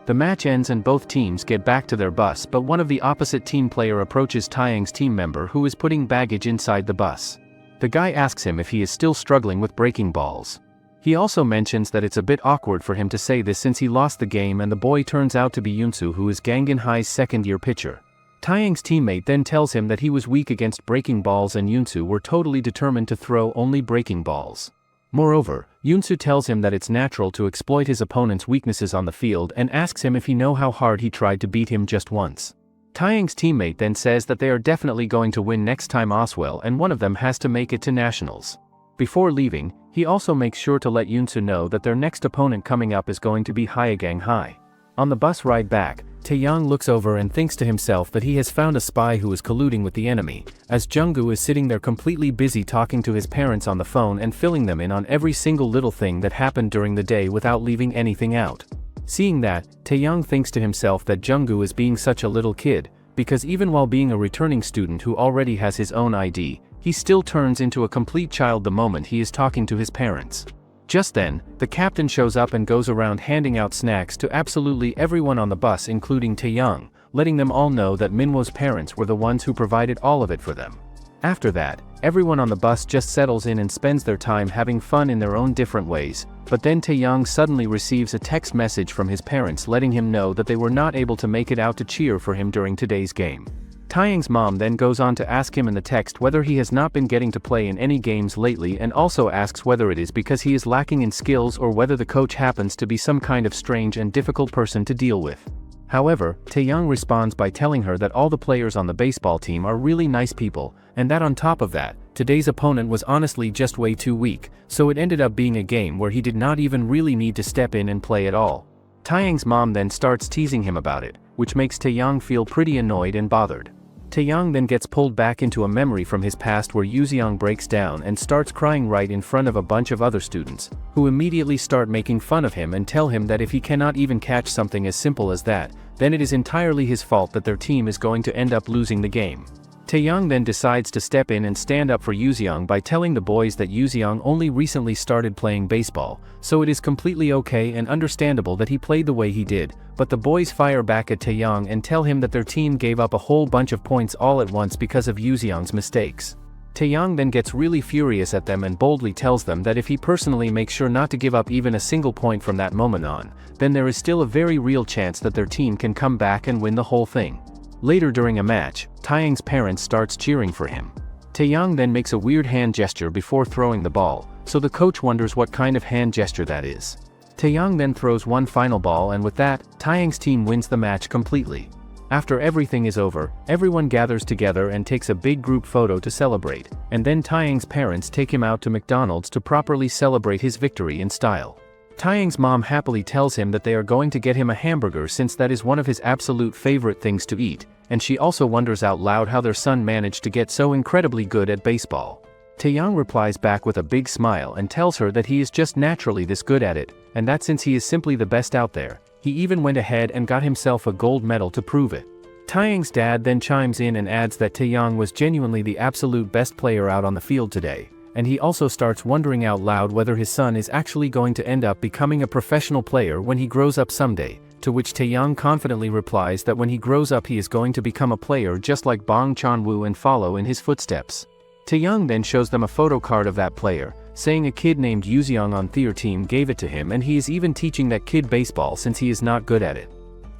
The match ends and both teams get back to their bus, but one of the opposite team player approaches Taeyong's team member who is putting baggage inside the bus. The guy asks him if he is still struggling with breaking balls. He also mentions that it's a bit awkward for him to say this since he lost the game, and the boy turns out to be Yoonsu, who is Gangan High's second-year pitcher. Taeyong's teammate then tells him that he was weak against breaking balls and Yoonsu were totally determined to throw only breaking balls. Moreover, Yoonsu tells him that it's natural to exploit his opponent's weaknesses on the field and asks him if he knows how hard he tried to beat him just once. Taeyong's teammate then says that they are definitely going to win next time Oswell, and one of them has to make it to nationals. Before leaving, he also makes sure to let Yoonsu know that their next opponent coming up is going to be Hyegang High. On the bus ride back, Taeyong looks over and thinks to himself that he has found a spy who is colluding with the enemy, as Jungkook is sitting there completely busy talking to his parents on the phone and filling them in on every single little thing that happened during the day without leaving anything out. Seeing that, Taeyong thinks to himself that Jungkook is being such a little kid, because even while being a returning student who already has his own ID, he still turns into a complete child the moment he is talking to his parents. Just then, the captain shows up and goes around handing out snacks to absolutely everyone on the bus, including Taeyong, letting them all know that Minwo's parents were the ones who provided all of it for them. After that, everyone on the bus just settles in and spends their time having fun in their own different ways, But then Taeyang suddenly receives a text message from his parents letting him know that they were not able to make it out to cheer for him during today's game. Taeyang's mom then goes on to ask him in the text whether he has not been getting to play in any games lately, and also asks whether it is because he is lacking in skills or whether the coach happens to be some kind of strange and difficult person to deal with. However, Taeyang responds by telling her that all the players on the baseball team are really nice people, and that on top of that, today's opponent was honestly just way too weak, so it ended up being a game where he did not even really need to step in and play at all. Taeyang's mom then starts teasing him about it, which makes Taeyang feel pretty annoyed and bothered. Taeyang then gets pulled back into a memory from his past where Yuzeong breaks down and starts crying right in front of a bunch of other students, who immediately start making fun of him and tell him that if he cannot even catch something as simple as that, then it is entirely his fault that their team is going to end up losing the game. Taeyang then decides to step in and stand up for Yuzeong by telling the boys that Yuzeong only recently started playing baseball, so it is completely okay and understandable that he played the way he did, but the boys fire back at Taeyang and tell him that their team gave up a whole bunch of points all at once because of Yuzeong's mistakes. Taeyang then gets really furious at them and boldly tells them that if he personally makes sure not to give up even a single point from that moment on, then there is still a very real chance that their team can come back and win the whole thing. Later during a match, Taeyang's parents starts cheering for him. Taeyang then makes a weird hand gesture before throwing the ball, so the coach wonders what kind of hand gesture that is. Taeyang then throws one final ball, and with that, Taeyang's team wins the match completely. After everything is over, everyone gathers together and takes a big group photo to celebrate, and then Taeyang's parents take him out to McDonald's to properly celebrate his victory in style. Taeyang's mom happily tells him that they are going to get him a hamburger since that is one of his absolute favorite things to eat, and she also wonders out loud how their son managed to get so incredibly good at baseball. Taeyang replies back with a big smile and tells her that he is just naturally this good at it, and that since he is simply the best out there, he even went ahead and got himself a gold medal to prove it. Taeyang's dad then chimes in and adds that Taeyang was genuinely the absolute best player out on the field today, and he also starts wondering out loud whether his son is actually going to end up becoming a professional player when he grows up someday, to which Taeyang confidently replies that when he grows up he is going to become a player just like Bong Chan-woo and follow in his footsteps. Taeyang then shows them a photo card of that player, saying a kid named Yuzeong on their team gave it to him and he is even teaching that kid baseball since he is not good at it.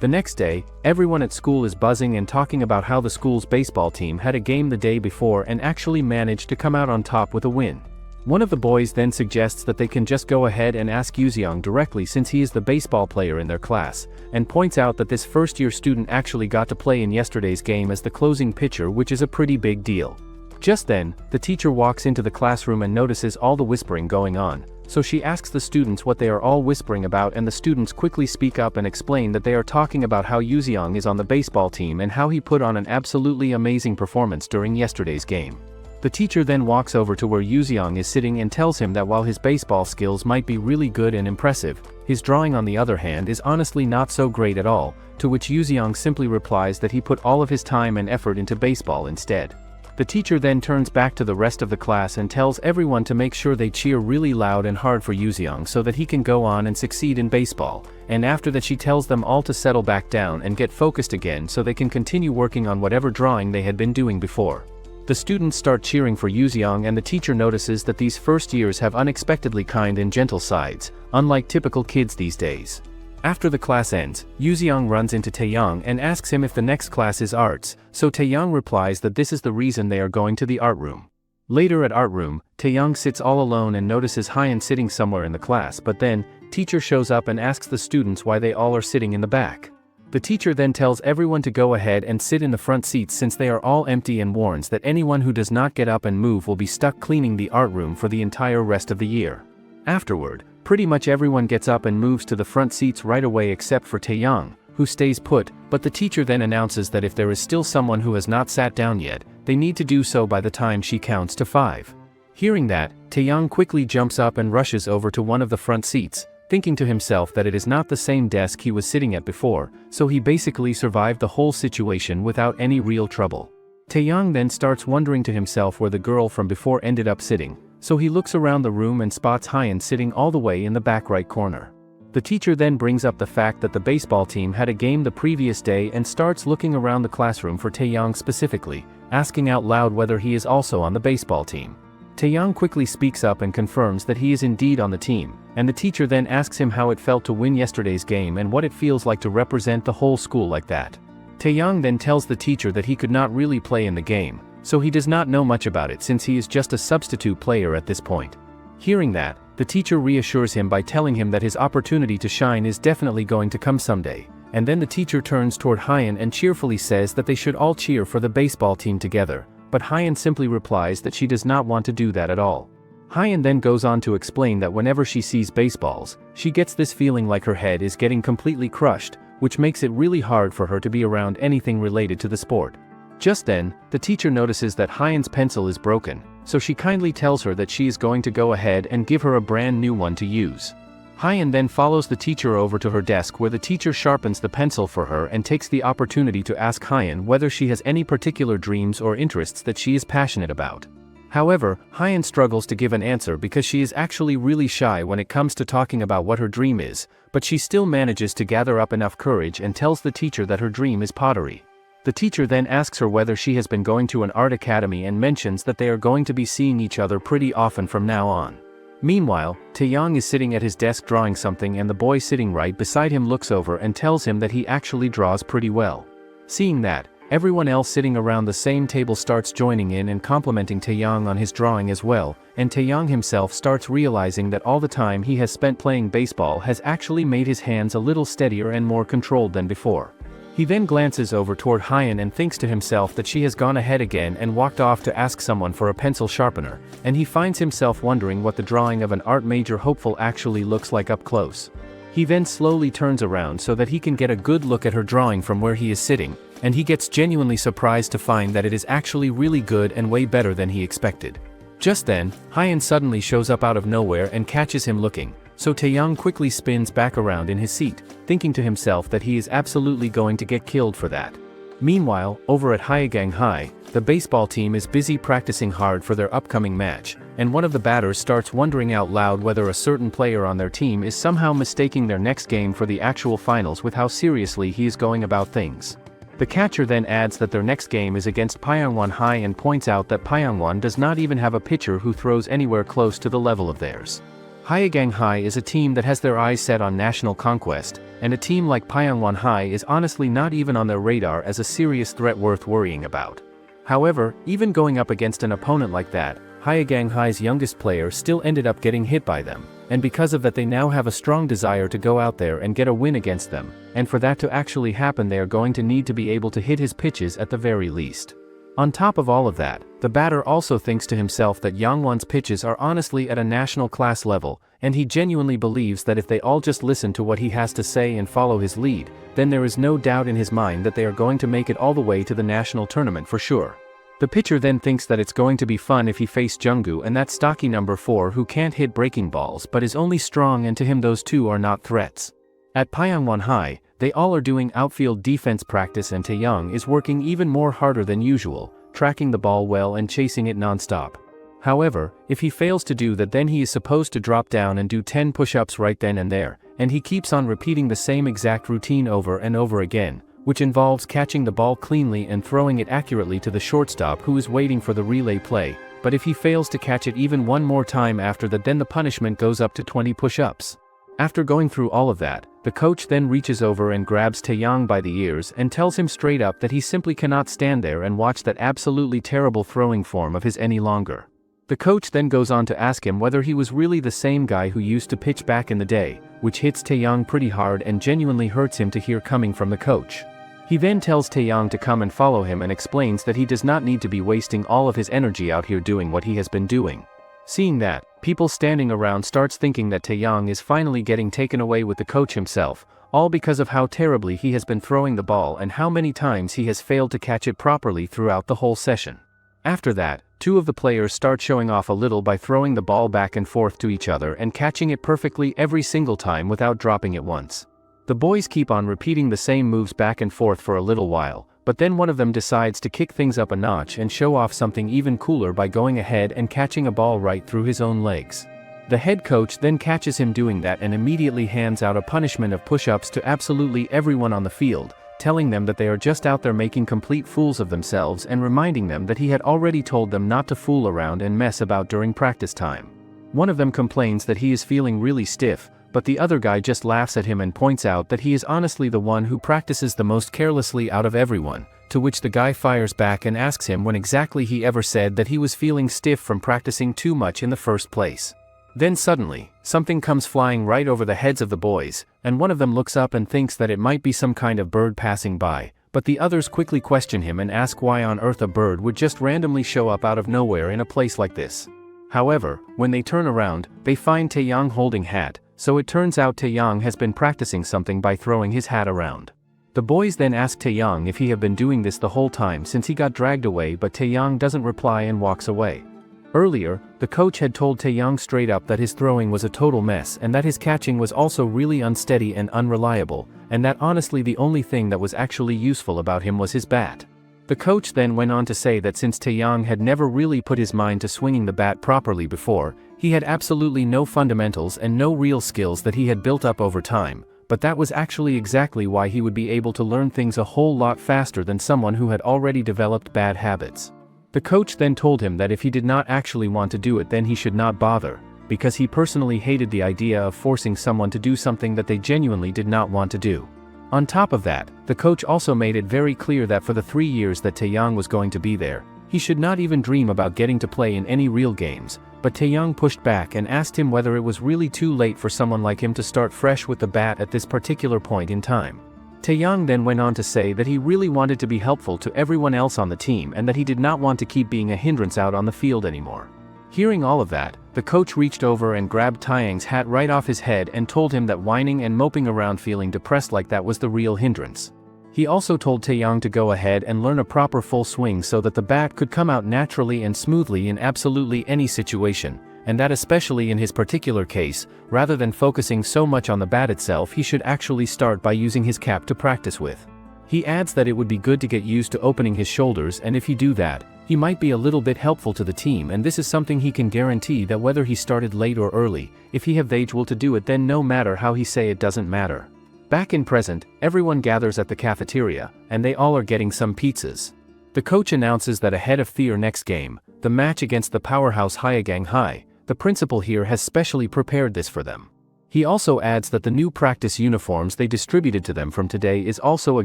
The next day, everyone at school is buzzing and talking about how the school's baseball team had a game the day before and actually managed to come out on top with a win. One of the boys then suggests that they can just go ahead and ask Yuzeong directly since he is the baseball player in their class, and points out that this first-year student actually got to play in yesterday's game as the closing pitcher, which is a pretty big deal. Just then, the teacher walks into the classroom and notices all the whispering going on, so she asks the students what they are all whispering about, and the students quickly speak up and explain that they are talking about how Yuzeong is on the baseball team and how he put on an absolutely amazing performance during yesterday's game. The teacher then walks over to where Yuzeong is sitting and tells him that while his baseball skills might be really good and impressive, his drawing on the other hand is honestly not so great at all, to which Yuzeong simply replies that he put all of his time and effort into baseball instead. The teacher then turns back to the rest of the class and tells everyone to make sure they cheer really loud and hard for Yuzeong so that he can go on and succeed in baseball, and after that she tells them all to settle back down and get focused again so they can continue working on whatever drawing they had been doing before. The students start cheering for Yuzeong, and the teacher notices that these first years have unexpectedly kind and gentle sides, unlike typical kids these days. After the class ends, Yuzeong runs into Taeyang and asks him if the next class is arts, so Taeyang replies that this is the reason they are going to the art room. Later at art room, Taeyang sits all alone and notices Hyan sitting somewhere in the class, but then, teacher shows up and asks the students why they all are sitting in the back. The teacher then tells everyone to go ahead and sit in the front seats since they are all empty, and warns that anyone who does not get up and move will be stuck cleaning the art room for the entire rest of the year. Afterward, pretty much everyone gets up and moves to the front seats right away except for Taeyang, who stays put, but the teacher then announces that if there is still someone who has not sat down yet, they need to do so by the time she counts to 5. Hearing that, Taeyang quickly jumps up and rushes over to one of the front seats, thinking to himself that it is not the same desk he was sitting at before, so he basically survived the whole situation without any real trouble. Taeyang then starts wondering to himself where the girl from before ended up sitting, so he looks around the room and spots Hyan sitting all the way in the back right corner. The teacher then brings up the fact that the baseball team had a game the previous day and starts looking around the classroom for Taeyang specifically, asking out loud whether he is also on the baseball team. Taeyang quickly speaks up and confirms that he is indeed on the team, and the teacher then asks him how it felt to win yesterday's game and what it feels like to represent the whole school like that. Taeyang then tells the teacher that he could not really play in the game, so he does not know much about it since he is just a substitute player at this point. Hearing that, the teacher reassures him by telling him that his opportunity to shine is definitely going to come someday, and then the teacher turns toward Hyan and cheerfully says that they should all cheer for the baseball team together, but Hyan simply replies that she does not want to do that at all. Hyan then goes on to explain that whenever she sees baseballs, she gets this feeling like her head is getting completely crushed, which makes it really hard for her to be around anything related to the sport. Just then, the teacher notices that Hyan's pencil is broken, so she kindly tells her that she is going to go ahead and give her a brand new one to use. Hyan then follows the teacher over to her desk where the teacher sharpens the pencil for her and takes the opportunity to ask Hyan whether she has any particular dreams or interests that she is passionate about. However, Hyan struggles to give an answer because she is actually really shy when it comes to talking about what her dream is, but she still manages to gather up enough courage and tells the teacher that her dream is pottery. The teacher then asks her whether she has been going to an art academy and mentions that they are going to be seeing each other pretty often from now on. Meanwhile, Taeyang is sitting at his desk drawing something and the boy sitting right beside him looks over and tells him that he actually draws pretty well. Seeing that, everyone else sitting around the same table starts joining in and complimenting Taeyang on his drawing as well, and Taeyang himself starts realizing that all the time he has spent playing baseball has actually made his hands a little steadier and more controlled than before. He then glances over toward Hyan and thinks to himself that she has gone ahead again and walked off to ask someone for a pencil sharpener, and he finds himself wondering what the drawing of an art major hopeful actually looks like up close. He then slowly turns around so that he can get a good look at her drawing from where he is sitting, and he gets genuinely surprised to find that it is actually really good and way better than he expected. Just then, Hyan suddenly shows up out of nowhere and catches him looking, so Taeyang quickly spins back around in his seat, thinking to himself that he is absolutely going to get killed for that. Meanwhile, over at Hyegang High, the baseball team is busy practicing hard for their upcoming match, and one of the batters starts wondering out loud whether a certain player on their team is somehow mistaking their next game for the actual finals with how seriously he is going about things. The catcher then adds that their next game is against Pyongwon High and points out that Pyongwon does not even have a pitcher who throws anywhere close to the level of theirs. Hyegang High is a team that has their eyes set on national conquest, and a team like Pyongwon High is honestly not even on their radar as a serious threat worth worrying about. However, even going up against an opponent like that, Hyegang High's youngest player still ended up getting hit by them, and because of that they now have a strong desire to go out there and get a win against them, and for that to actually happen they are going to need to be able to hit his pitches at the very least. On top of all of that, the batter also thinks to himself that Yangwon's pitches are honestly at a national class level, and he genuinely believes that if they all just listen to what he has to say and follow his lead, then there is no doubt in his mind that they are going to make it all the way to the national tournament for sure. The pitcher then thinks that it's going to be fun if he faced Junggu and that stocky number 4 who can't hit breaking balls but is only strong, and to him those two are not threats. At Pyongwon High, they all are doing outfield defense practice and Taeyang is working even more harder than usual, tracking the ball well and chasing it non-stop. However, if he fails to do that then he is supposed to drop down and do 10 push-ups right then and there, and he keeps on repeating the same exact routine over and over again, which involves catching the ball cleanly and throwing it accurately to the shortstop who is waiting for the relay play, but if he fails to catch it even one more time after that then the punishment goes up to 20 push-ups. After going through all of that, the coach then reaches over and grabs Taeyang by the ears and tells him straight up that he simply cannot stand there and watch that absolutely terrible throwing form of his any longer. The coach then goes on to ask him whether he was really the same guy who used to pitch back in the day, which hits Taeyang pretty hard and genuinely hurts him to hear coming from the coach. He then tells Taeyang to come and follow him and explains that he does not need to be wasting all of his energy out here doing what he has been doing. Seeing that, people standing around starts thinking that Taeyang is finally getting taken away with the coach himself, all because of how terribly he has been throwing the ball and how many times he has failed to catch it properly throughout the whole session. After that, two of the players start showing off a little by throwing the ball back and forth to each other and catching it perfectly every single time without dropping it once. The boys keep on repeating the same moves back and forth for a little while, but then one of them decides to kick things up a notch and show off something even cooler by going ahead and catching a ball right through his own legs. The head coach then catches him doing that and immediately hands out a punishment of push-ups to absolutely everyone on the field, telling them that they are just out there making complete fools of themselves and reminding them that he had already told them not to fool around and mess about during practice time. One of them complains that he is feeling really stiff, but the other guy just laughs at him and points out that he is honestly the one who practices the most carelessly out of everyone, to which the guy fires back and asks him when exactly he ever said that he was feeling stiff from practicing too much in the first place. Then suddenly, something comes flying right over the heads of the boys, and one of them looks up and thinks that it might be some kind of bird passing by, but the others quickly question him and ask why on earth a bird would just randomly show up out of nowhere in a place like this. However, when they turn around, they find Taeyang holding hat, so it turns out Taeyang has been practicing something by throwing his hat around. The boys then ask Taeyang if he have been doing this the whole time since he got dragged away, but Taeyang doesn't reply and walks away. Earlier, the coach had told Taeyang straight up that his throwing was a total mess and that his catching was also really unsteady and unreliable, and that honestly the only thing that was actually useful about him was his bat. The coach then went on to say that since Taeyang had never really put his mind to swinging the bat properly before, he had absolutely no fundamentals and no real skills that he had built up over time, but that was actually exactly why he would be able to learn things a whole lot faster than someone who had already developed bad habits. The coach then told him that if he did not actually want to do it then he should not bother, because he personally hated the idea of forcing someone to do something that they genuinely did not want to do. On top of that, the coach also made it very clear that for the 3 years that Taeyang was going to be there, he should not even dream about getting to play in any real games, but Taeyang pushed back and asked him whether it was really too late for someone like him to start fresh with the bat at this particular point in time. Taeyang then went on to say that he really wanted to be helpful to everyone else on the team and that he did not want to keep being a hindrance out on the field anymore. Hearing all of that, the coach reached over and grabbed Taeyang's hat right off his head and told him that whining and moping around feeling depressed like that was the real hindrance. He also told Taeyang to go ahead and learn a proper full swing so that the bat could come out naturally and smoothly in absolutely any situation, and that especially in his particular case, rather than focusing so much on the bat itself, he should actually start by using his cap to practice with. He adds that it would be good to get used to opening his shoulders, and if he do that, he might be a little bit helpful to the team, and this is something he can guarantee that whether he started late or early, if he have the age will to do it, then no matter how he say it doesn't matter. Back in present, everyone gathers at the cafeteria, and they all are getting some pizzas. The coach announces that ahead of their next game, the match against the powerhouse Hyegang High, the principal here has specially prepared this for them. He also adds that the new practice uniforms they distributed to them from today is also a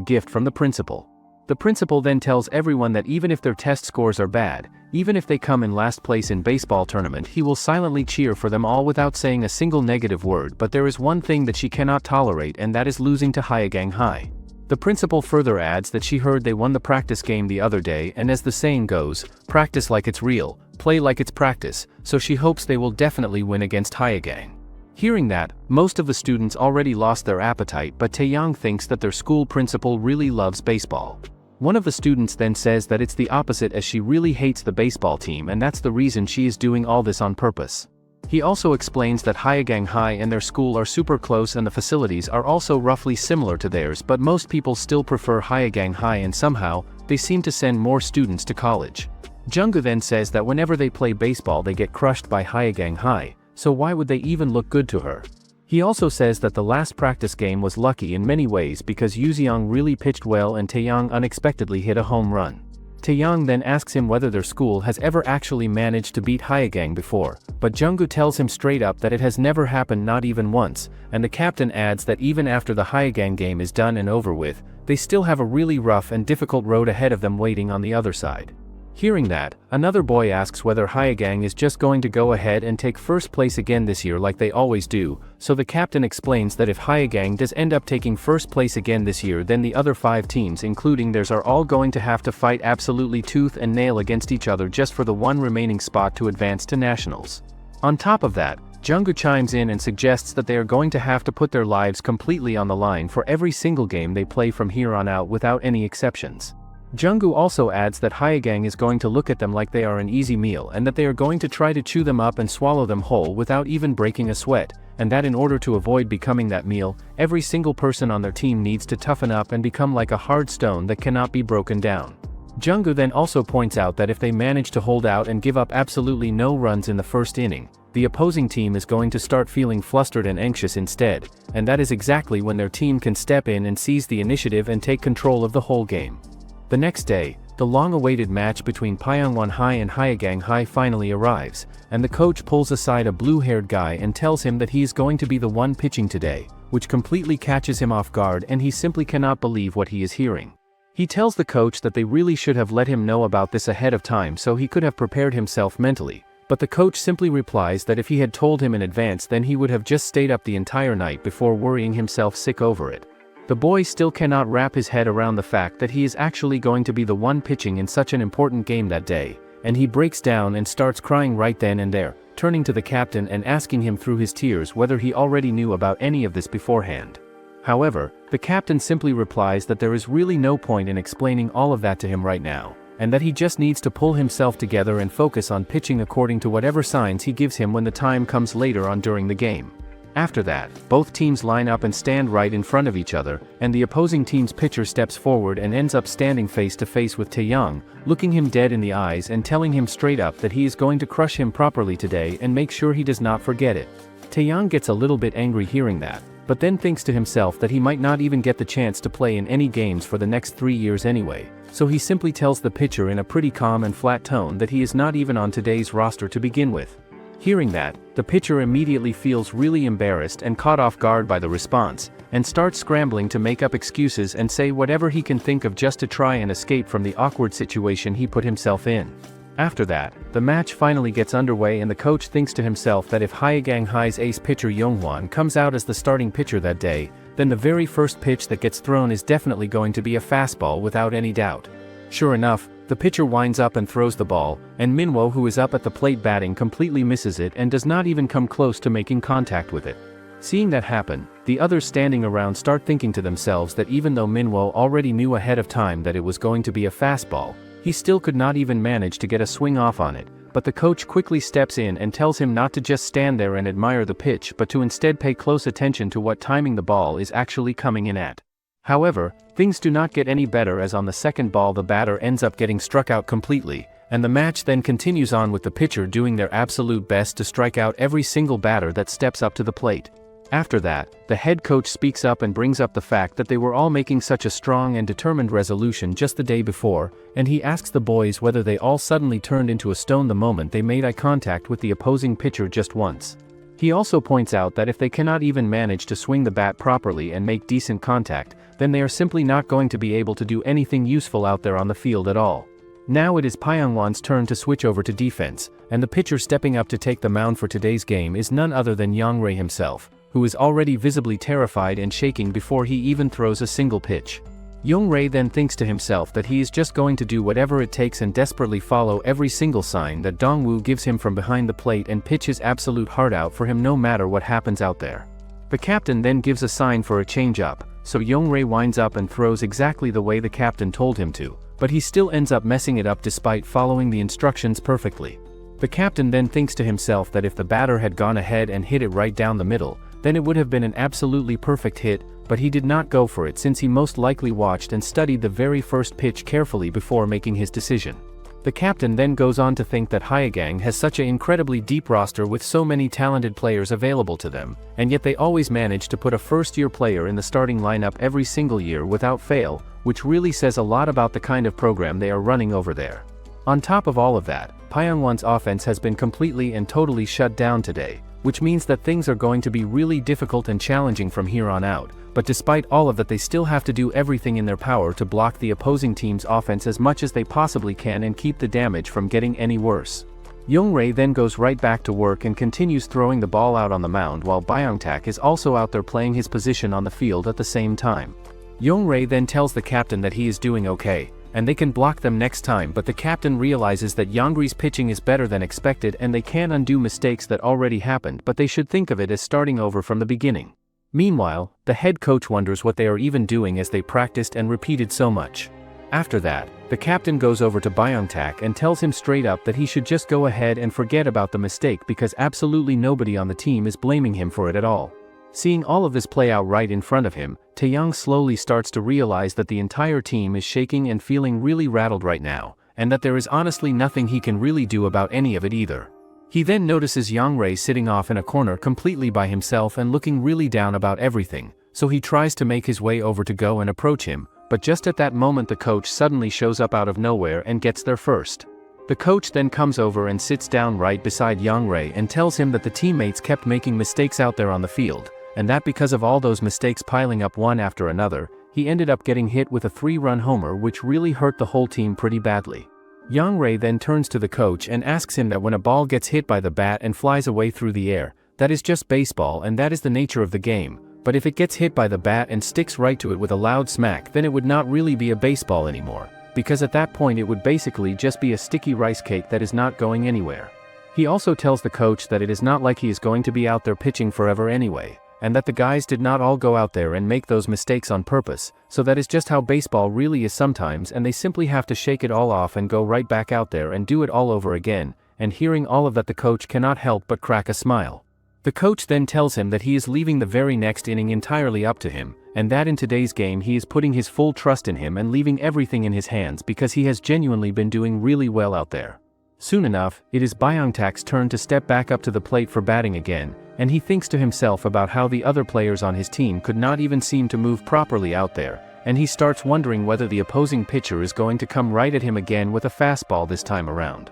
gift from the principal. The principal then tells everyone that even if their test scores are bad, even if they come in last place in baseball tournament, he will silently cheer for them all without saying a single negative word, but there is one thing that she cannot tolerate, and that is losing to Hyegang High. The principal further adds that she heard they won the practice game the other day, and as the saying goes, practice like it's real, play like it's practice, so she hopes they will definitely win against Hyegang. Hearing that, most of the students already lost their appetite, but Taeyang thinks that their school principal really loves baseball. One of the students then says that it's the opposite, as she really hates the baseball team, and that's the reason she is doing all this on purpose. He also explains that Hyegang High and their school are super close and the facilities are also roughly similar to theirs, but most people still prefer Hyegang High and somehow, they seem to send more students to college. Junggu then says that whenever they play baseball they get crushed by Hyegang High, so why would they even look good to her? He also says that the last practice game was lucky in many ways because Yuzeong really pitched well and Taeyang unexpectedly hit a home run. Taeyang then asks him whether their school has ever actually managed to beat Hyegang before, but Junggu tells him straight up that it has never happened, not even once, and the captain adds that even after the Hyegang game is done and over with, they still have a really rough and difficult road ahead of them waiting on the other side. Hearing that, another boy asks whether Hyegang is just going to go ahead and take first place again this year like they always do, so the captain explains that if Hyegang does end up taking first place again this year, then the other 5 teams including theirs are all going to have to fight absolutely tooth and nail against each other just for the one remaining spot to advance to nationals. On top of that, Junggu chimes in and suggests that they are going to have to put their lives completely on the line for every single game they play from here on out without any exceptions. Junggu also adds that Hyegang is going to look at them like they are an easy meal and that they are going to try to chew them up and swallow them whole without even breaking a sweat, and that in order to avoid becoming that meal, every single person on their team needs to toughen up and become like a hard stone that cannot be broken down. Junggu then also points out that if they manage to hold out and give up absolutely no runs in the first inning, the opposing team is going to start feeling flustered and anxious instead, and that is exactly when their team can step in and seize the initiative and take control of the whole game. The next day, the long-awaited match between Pyongyang High and Hyegang High finally arrives, and the coach pulls aside a blue-haired guy and tells him that he is going to be the one pitching today, which completely catches him off guard and he simply cannot believe what he is hearing. He tells the coach that they really should have let him know about this ahead of time so he could have prepared himself mentally, but the coach simply replies that if he had told him in advance then he would have just stayed up the entire night before worrying himself sick over it. The boy still cannot wrap his head around the fact that he is actually going to be the one pitching in such an important game that day, and he breaks down and starts crying right then and there, turning to the captain and asking him through his tears whether he already knew about any of this beforehand. However, the captain simply replies that there is really no point in explaining all of that to him right now, and that he just needs to pull himself together and focus on pitching according to whatever signs he gives him when the time comes later on during the game. After that, both teams line up and stand right in front of each other, and the opposing team's pitcher steps forward and ends up standing face to face with Taeyang, looking him dead in the eyes and telling him straight up that he is going to crush him properly today and make sure he does not forget it. Taeyang gets a little bit angry hearing that, but then thinks to himself that he might not even get the chance to play in any games for the next 3 years anyway, so he simply tells the pitcher in a pretty calm and flat tone that he is not even on today's roster to begin with. Hearing that, the pitcher immediately feels really embarrassed and caught off guard by the response, and starts scrambling to make up excuses and say whatever he can think of just to try and escape from the awkward situation he put himself in. After that, the match finally gets underway and the coach thinks to himself that if Hyegang High's ace pitcher Yonghwan comes out as the starting pitcher that day, then the very first pitch that gets thrown is definitely going to be a fastball without any doubt. Sure enough, the pitcher winds up and throws the ball, and Minwo, who is up at the plate batting, completely misses it and does not even come close to making contact with it. Seeing that happen, the others standing around start thinking to themselves that even though Minwo already knew ahead of time that it was going to be a fastball, he still could not even manage to get a swing off on it, but the coach quickly steps in and tells him not to just stand there and admire the pitch but to instead pay close attention to what timing the ball is actually coming in at. However, things do not get any better as on the second ball the batter ends up getting struck out completely, and the match then continues on with the pitcher doing their absolute best to strike out every single batter that steps up to the plate. After that, the head coach speaks up and brings up the fact that they were all making such a strong and determined resolution just the day before, and he asks the boys whether they all suddenly turned into a stone the moment they made eye contact with the opposing pitcher just once. He also points out that if they cannot even manage to swing the bat properly and make decent contact, then they are simply not going to be able to do anything useful out there on the field at all. Now it is Pyongyang's turn to switch over to defense, and the pitcher stepping up to take the mound for today's game is none other than Yongray himself, who is already visibly terrified and shaking before he even throws a single pitch. Yongray then thinks to himself that he is just going to do whatever it takes and desperately follow every single sign that Dongwoo gives him from behind the plate and pitch his absolute heart out for him no matter what happens out there. The captain then gives a sign for a change-up, so Yongray winds up and throws exactly the way the captain told him to, but he still ends up messing it up despite following the instructions perfectly. The captain then thinks to himself that if the batter had gone ahead and hit it right down the middle, then it would have been an absolutely perfect hit, but he did not go for it since he most likely watched and studied the very first pitch carefully before making his decision. The captain then goes on to think that Hyegang has such an incredibly deep roster with so many talented players available to them, and yet they always manage to put a first-year player in the starting lineup every single year without fail, which really says a lot about the kind of program they are running over there. On top of all of that, Pyongyang's offense has been completely and totally shut down today, which means that things are going to be really difficult and challenging from here on out, but despite all of that they still have to do everything in their power to block the opposing team's offense as much as they possibly can and keep the damage from getting any worse. Yongray then goes right back to work and continues throwing the ball out on the mound while Byongtak is also out there playing his position on the field at the same time. Yongray then tells the captain that he is doing okay, and they can block them next time, but the captain realizes that Yongray's pitching is better than expected and they can undo mistakes that already happened, but they should think of it as starting over from the beginning. Meanwhile, the head coach wonders what they are even doing as they practiced and repeated so much. After that, the captain goes over to Byongtak and tells him straight up that he should just go ahead and forget about the mistake because absolutely nobody on the team is blaming him for it at all. Seeing all of this play out right in front of him, Taeyang slowly starts to realize that the entire team is shaking and feeling really rattled right now, and that there is honestly nothing he can really do about any of it either. He then notices Yang sitting off in a corner completely by himself and looking really down about everything, so he tries to make his way over to go and approach him, but just at that moment the coach suddenly shows up out of nowhere and gets there first. The coach then comes over and sits down right beside Yang and tells him that the teammates kept making mistakes out there on the field, and that because of all those mistakes piling up one after another, he ended up getting hit with a 3-run homer which really hurt the whole team pretty badly. Yang then turns to the coach and asks him that when a ball gets hit by the bat and flies away through the air, that is just baseball and that is the nature of the game, but if it gets hit by the bat and sticks right to it with a loud smack, then it would not really be a baseball anymore, because at that point it would basically just be a sticky rice cake that is not going anywhere. He also tells the coach that it is not like he is going to be out there pitching forever anyway, and that the guys did not all go out there and make those mistakes on purpose, so that is just how baseball really is sometimes, and they simply have to shake it all off and go right back out there and do it all over again. And hearing all of that, the coach cannot help but crack a smile. The coach then tells him that he is leaving the very next inning entirely up to him, and that in today's game he is putting his full trust in him and leaving everything in his hands because he has genuinely been doing really well out there. Soon enough, it is Byung-tak's turn to step back up to the plate for batting again, and he thinks to himself about how the other players on his team could not even seem to move properly out there, and he starts wondering whether the opposing pitcher is going to come right at him again with a fastball this time around.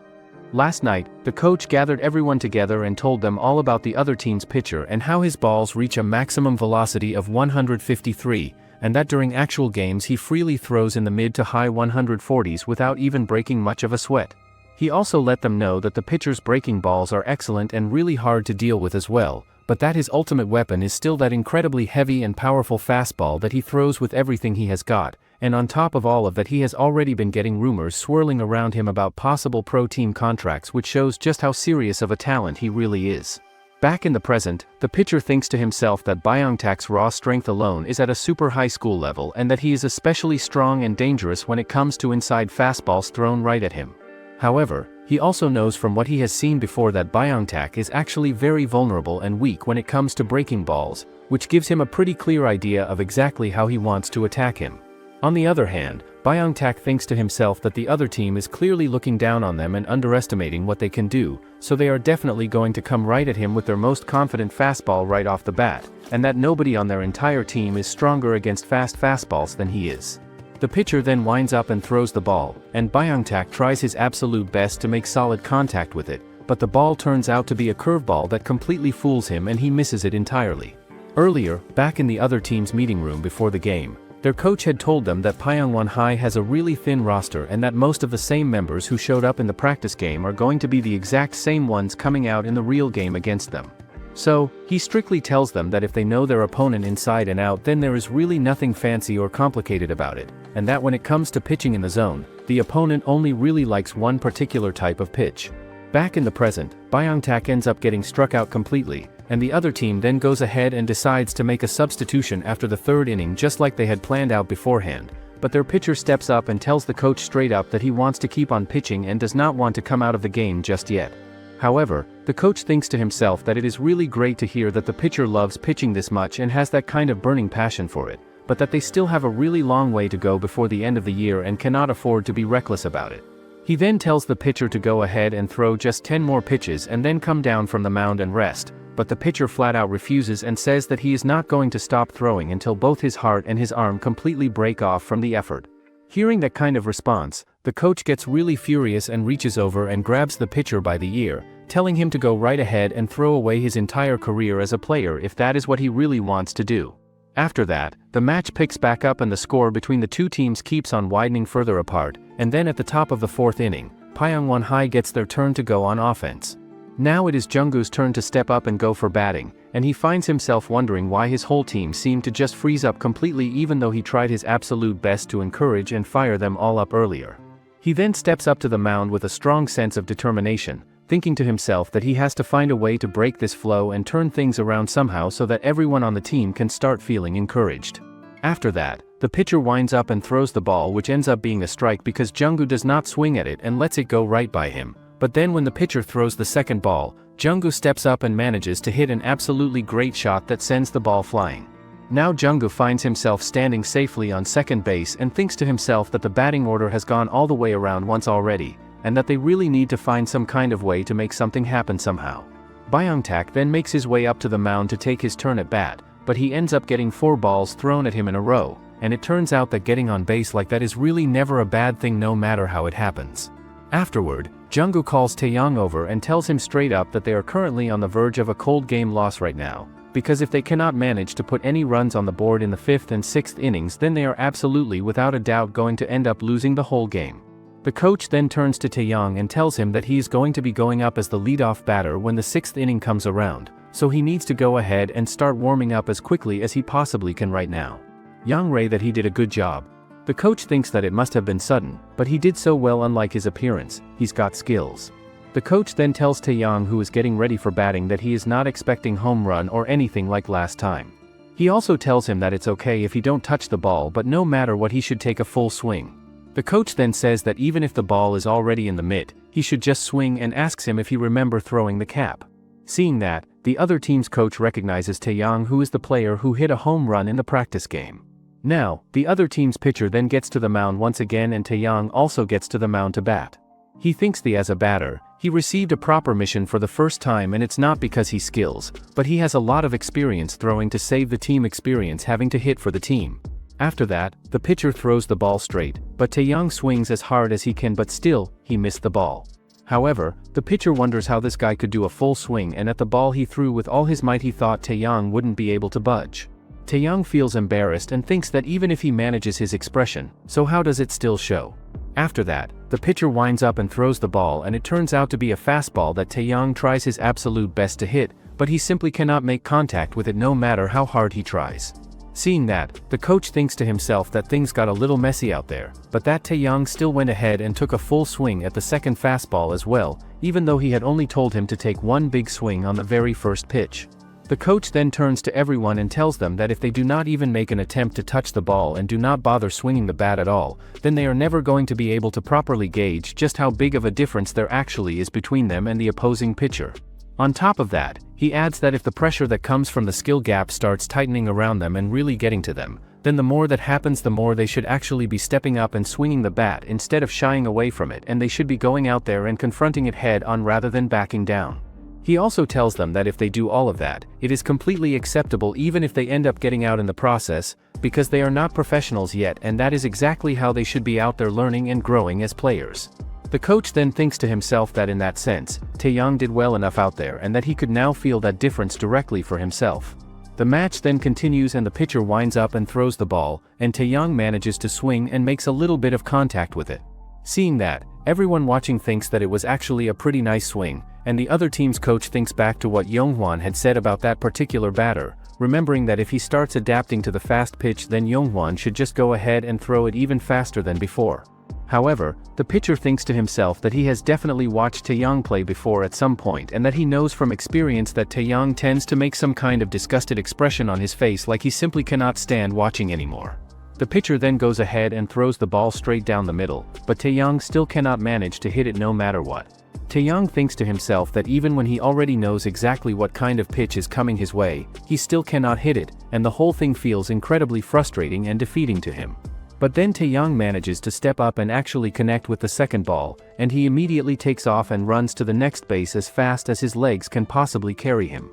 Last night, the coach gathered everyone together and told them all about the other team's pitcher and how his balls reach a maximum velocity of 153, and that during actual games he freely throws in the mid to high 140s without even breaking much of a sweat. He also let them know that the pitcher's breaking balls are excellent and really hard to deal with as well, but that his ultimate weapon is still that incredibly heavy and powerful fastball that he throws with everything he has got, and on top of all of that he has already been getting rumors swirling around him about possible pro team contracts, which shows just how serious of a talent he really is. Back in the present, the pitcher thinks to himself that Byung-tak's raw strength alone is at a super high school level and that he is especially strong and dangerous when it comes to inside fastballs thrown right at him. However, he also knows from what he has seen before that Byung-tak is actually very vulnerable and weak when it comes to breaking balls, which gives him a pretty clear idea of exactly how he wants to attack him. On the other hand, Byung-tak thinks to himself that the other team is clearly looking down on them and underestimating what they can do, so they are definitely going to come right at him with their most confident fastball right off the bat, and that nobody on their entire team is stronger against fast fastballs than he is. The pitcher then winds up and throws the ball, and Byung-tak tries his absolute best to make solid contact with it, but the ball turns out to be a curveball that completely fools him and he misses it entirely. Earlier, back in the other team's meeting room before the game, their coach had told them that Pyongyang High has a really thin roster and that most of the same members who showed up in the practice game are going to be the exact same ones coming out in the real game against them. So, he strictly tells them that if they know their opponent inside and out, then there is really nothing fancy or complicated about it, and that when it comes to pitching in the zone, the opponent only really likes one particular type of pitch. Back in the present, Byung-tak ends up getting struck out completely, and the other team then goes ahead and decides to make a substitution after the third inning just like they had planned out beforehand, but their pitcher steps up and tells the coach straight up that he wants to keep on pitching and does not want to come out of the game just yet. However, the coach thinks to himself that it is really great to hear that the pitcher loves pitching this much and has that kind of burning passion for it, but that they still have a really long way to go before the end of the year and cannot afford to be reckless about it. He then tells the pitcher to go ahead and throw just 10 more pitches and then come down from the mound and rest, but the pitcher flat out refuses and says that he is not going to stop throwing until both his heart and his arm completely break off from the effort. Hearing that kind of response, the coach gets really furious and reaches over and grabs the pitcher by the ear, telling him to go right ahead and throw away his entire career as a player if that is what he really wants to do. After that, the match picks back up and the score between the two teams keeps on widening further apart, and then at the top of the fourth inning, Pyongyang High gets their turn to go on offense. Now it is Jungkook's turn to step up and go for batting, and he finds himself wondering why his whole team seemed to just freeze up completely even though he tried his absolute best to encourage and fire them all up earlier. He then steps up to the mound with a strong sense of determination, thinking to himself that he has to find a way to break this flow and turn things around somehow so that everyone on the team can start feeling encouraged. After that, the pitcher winds up and throws the ball, which ends up being a strike because Jungkook does not swing at it and lets it go right by him. But then when the pitcher throws the second ball, Jungkook steps up and manages to hit an absolutely great shot that sends the ball flying. Now Jungkook finds himself standing safely on second base and thinks to himself that the batting order has gone all the way around once already, and that they really need to find some kind of way to make something happen somehow. Byung-tak then makes his way up to the mound to take his turn at bat, but he ends up getting 4 balls thrown at him in a row, and it turns out that getting on base like that is really never a bad thing no matter how it happens. Afterward, Jungkook calls Taeyong over and tells him straight up that they are currently on the verge of a cold game loss right now, because if they cannot manage to put any runs on the board in the 5th and 6th innings, then they are absolutely without a doubt going to end up losing the whole game. The coach then turns to Taeyong and tells him that he is going to be going up as the leadoff batter when the 6th inning comes around, so he needs to go ahead and start warming up as quickly as he possibly can right now. Young Ray that he did a good job. The coach thinks that it must have been sudden, but he did so well. Unlike his appearance, he's got skills. The coach then tells Taeyong, who is getting ready for batting, that he is not expecting home run or anything like last time. He also tells him that it's okay if he don't touch the ball, but no matter what he should take a full swing. The coach then says that even if the ball is already in the mitt, he should just swing, and asks him if he remember throwing the cap. Seeing that, the other team's coach recognizes Taeyong, who is the player who hit a home run in the practice game. Now, the other team's pitcher then gets to the mound once again, and Taeyong also gets to the mound to bat. He thinks that as a batter, he received a proper mission for the first time, and it's not because he skills, but he has a lot of experience throwing to save the team experience having to hit for the team. After that, the pitcher throws the ball straight, but Taeyong swings as hard as he can, but still, he missed the ball. However, the pitcher wonders how this guy could do a full swing, and at the ball he threw with all his might he thought Taeyong wouldn't be able to budge. Taeyong feels embarrassed and thinks that even if he manages his expression, so how does it still show? After that, the pitcher winds up and throws the ball, and it turns out to be a fastball that Taeyong tries his absolute best to hit, but he simply cannot make contact with it no matter how hard he tries. Seeing that, the coach thinks to himself that things got a little messy out there, but that Taeyong still went ahead and took a full swing at the second fastball as well, even though he had only told him to take one big swing on the very first pitch. The coach then turns to everyone and tells them that if they do not even make an attempt to touch the ball and do not bother swinging the bat at all, then they are never going to be able to properly gauge just how big of a difference there actually is between them and the opposing pitcher. On top of that, he adds that if the pressure that comes from the skill gap starts tightening around them and really getting to them, then the more that happens, the more they should actually be stepping up and swinging the bat instead of shying away from it, and they should be going out there and confronting it head on rather than backing down. He also tells them that if they do all of that, it is completely acceptable even if they end up getting out in the process, because they are not professionals yet, and that is exactly how they should be out there learning and growing as players. The coach then thinks to himself that in that sense, Taeyong did well enough out there and that he could now feel that difference directly for himself. The match then continues and the pitcher winds up and throws the ball, and Taeyong manages to swing and makes a little bit of contact with it. Seeing that, everyone watching thinks that it was actually a pretty nice swing, and the other team's coach thinks back to what Yonghwan had said about that particular batter, remembering that if he starts adapting to the fast pitch, then Yonghwan should just go ahead and throw it even faster than before. However, the pitcher thinks to himself that he has definitely watched Taeyong play before at some point, and that he knows from experience that Taeyong tends to make some kind of disgusted expression on his face, like he simply cannot stand watching anymore. The pitcher then goes ahead and throws the ball straight down the middle, but Taeyong still cannot manage to hit it no matter what. Taeyong thinks to himself that even when he already knows exactly what kind of pitch is coming his way, he still cannot hit it, and the whole thing feels incredibly frustrating and defeating to him. But then Taeyong manages to step up and actually connect with the second ball, and he immediately takes off and runs to the next base as fast as his legs can possibly carry him.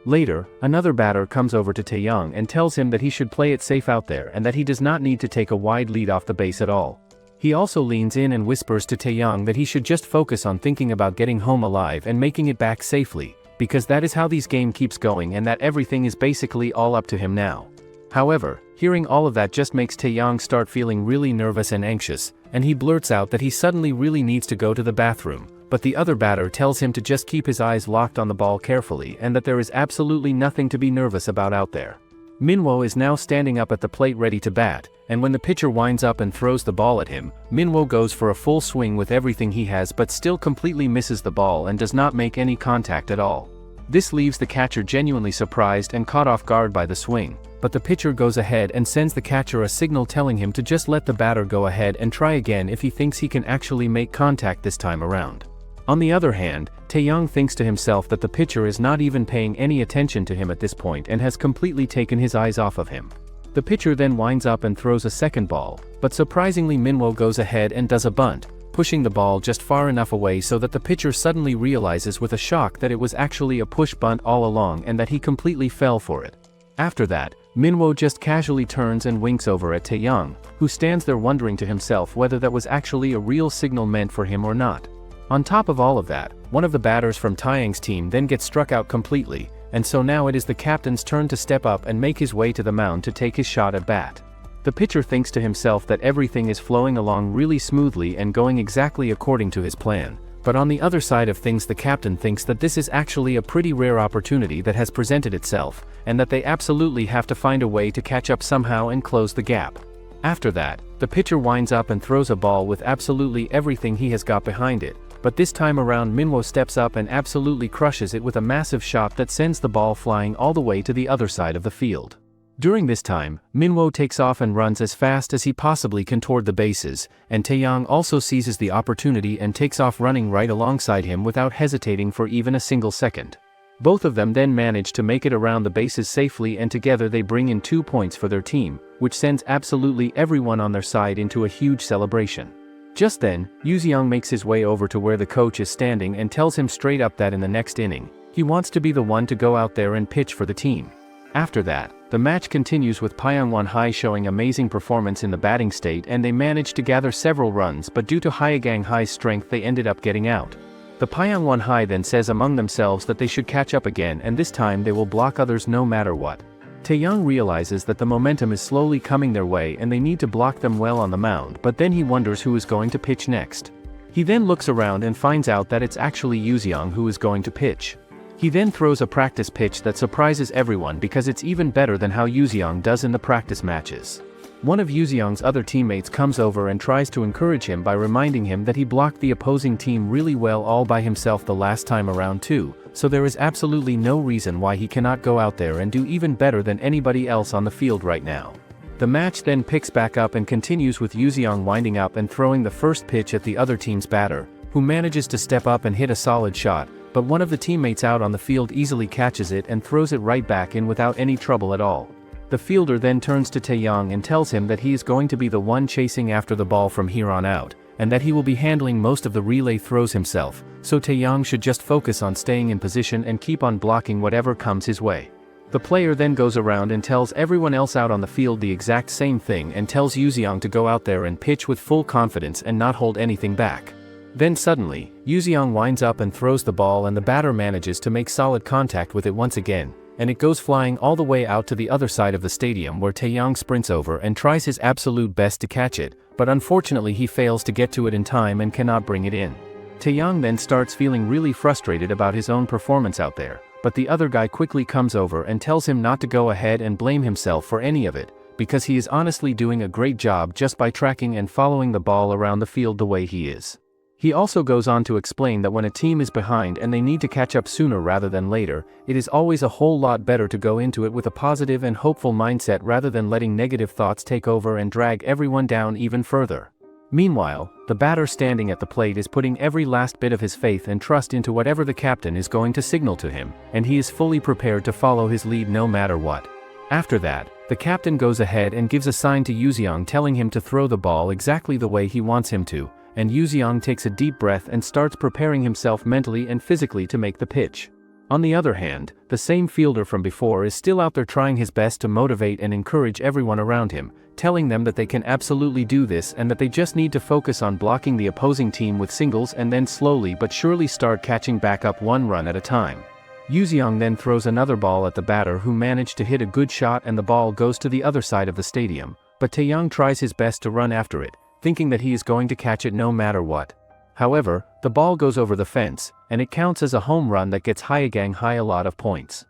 Later, another batter comes over to Taeyong and tells him that he should play it safe out there and that he does not need to take a wide lead off the base at all. He also leans in and whispers to Taeyong that he should just focus on thinking about getting home alive and making it back safely, because that is how this game keeps going and that everything is basically all up to him now. However, hearing all of that just makes Taeyong start feeling really nervous and anxious, and he blurts out that he suddenly really needs to go to the bathroom, but the other batter tells him to just keep his eyes locked on the ball carefully and that there is absolutely nothing to be nervous about out there. Minwo is now standing up at the plate ready to bat, and when the pitcher winds up and throws the ball at him, Minwo goes for a full swing with everything he has but still completely misses the ball and does not make any contact at all. This leaves the catcher genuinely surprised and caught off guard by the swing, but the pitcher goes ahead and sends the catcher a signal telling him to just let the batter go ahead and try again if he thinks he can actually make contact this time around. On the other hand, Taeyong thinks to himself that the pitcher is not even paying any attention to him at this point and has completely taken his eyes off of him. The pitcher then winds up and throws a second ball, but surprisingly Minwo goes ahead and does a bunt, pushing the ball just far enough away so that the pitcher suddenly realizes with a shock that it was actually a push bunt all along and that he completely fell for it. After that, Manhwa just casually turns and winks over at Taeyang, who stands there wondering to himself whether that was actually a real signal meant for him or not. On top of all of that, one of the batters from Taeyang's team then gets struck out completely, and so now it is the captain's turn to step up and make his way to the mound to take his shot at bat. The pitcher thinks to himself that everything is flowing along really smoothly and going exactly according to his plan, but on the other side of things the captain thinks that this is actually a pretty rare opportunity that has presented itself, and that they absolutely have to find a way to catch up somehow and close the gap. After that, the pitcher winds up and throws a ball with absolutely everything he has got behind it, but this time around Manhwa steps up and absolutely crushes it with a massive shot that sends the ball flying all the way to the other side of the field. During this time, Manhwa takes off and runs as fast as he possibly can toward the bases, and Taeyang also seizes the opportunity and takes off running right alongside him without hesitating for even a single second. Both of them then manage to make it around the bases safely, and together they bring in 2 points for their team, which sends absolutely everyone on their side into a huge celebration. Just then, Yuzeong makes his way over to where the coach is standing and tells him straight up that in the next inning, he wants to be the one to go out there and pitch for the team. After that, the match continues with Pyongyang High showing amazing performance in the batting state, and they managed to gather several runs, but due to Pyongyang High's strength they ended up getting out. The Pyongyang High then says among themselves that they should catch up again, and this time they will block others no matter what. Taeyang realizes that the momentum is slowly coming their way and they need to block them well on the mound, but then he wonders who is going to pitch next. He then looks around and finds out that it's actually Yuzeong who is going to pitch. He then throws a practice pitch that surprises everyone because it's even better than how Yuzeong does in the practice matches. One of Yuzeong's other teammates comes over and tries to encourage him by reminding him that he blocked the opposing team really well all by himself the last time around too, so there is absolutely no reason why he cannot go out there and do even better than anybody else on the field right now. The match then picks back up and continues with Yuzeong winding up and throwing the first pitch at the other team's batter, who manages to step up and hit a solid shot, but one of the teammates out on the field easily catches it and throws it right back in without any trouble at all. The fielder then turns to Taeyang and tells him that he is going to be the one chasing after the ball from here on out, and that he will be handling most of the relay throws himself, so Taeyang should just focus on staying in position and keep on blocking whatever comes his way. The player then goes around and tells everyone else out on the field the exact same thing and tells Yuzeong to go out there and pitch with full confidence and not hold anything back. Then suddenly, Yuzeong winds up and throws the ball, and the batter manages to make solid contact with it once again, and it goes flying all the way out to the other side of the stadium, where Taeyang sprints over and tries his absolute best to catch it, but unfortunately he fails to get to it in time and cannot bring it in. Taeyang then starts feeling really frustrated about his own performance out there, but the other guy quickly comes over and tells him not to go ahead and blame himself for any of it, because he is honestly doing a great job just by tracking and following the ball around the field the way he is. He also goes on to explain that when a team is behind and they need to catch up sooner rather than later, it is always a whole lot better to go into it with a positive and hopeful mindset rather than letting negative thoughts take over and drag everyone down even further. Meanwhile, the batter standing at the plate is putting every last bit of his faith and trust into whatever the captain is going to signal to him, and he is fully prepared to follow his lead no matter what. After that, the captain goes ahead and gives a sign to Yuzeong telling him to throw the ball exactly the way he wants him to, and Yuzeong takes a deep breath and starts preparing himself mentally and physically to make the pitch. On the other hand, the same fielder from before is still out there trying his best to motivate and encourage everyone around him, telling them that they can absolutely do this and that they just need to focus on blocking the opposing team with singles and then slowly but surely start catching back up one run at a time. Yuzeong then throws another ball at the batter, who managed to hit a good shot, and the ball goes to the other side of the stadium, but Taeyang tries his best to run after it, thinking that he is going to catch it no matter what. However, the ball goes over the fence, and it counts as a home run that gets Pyongyang High a lot of points.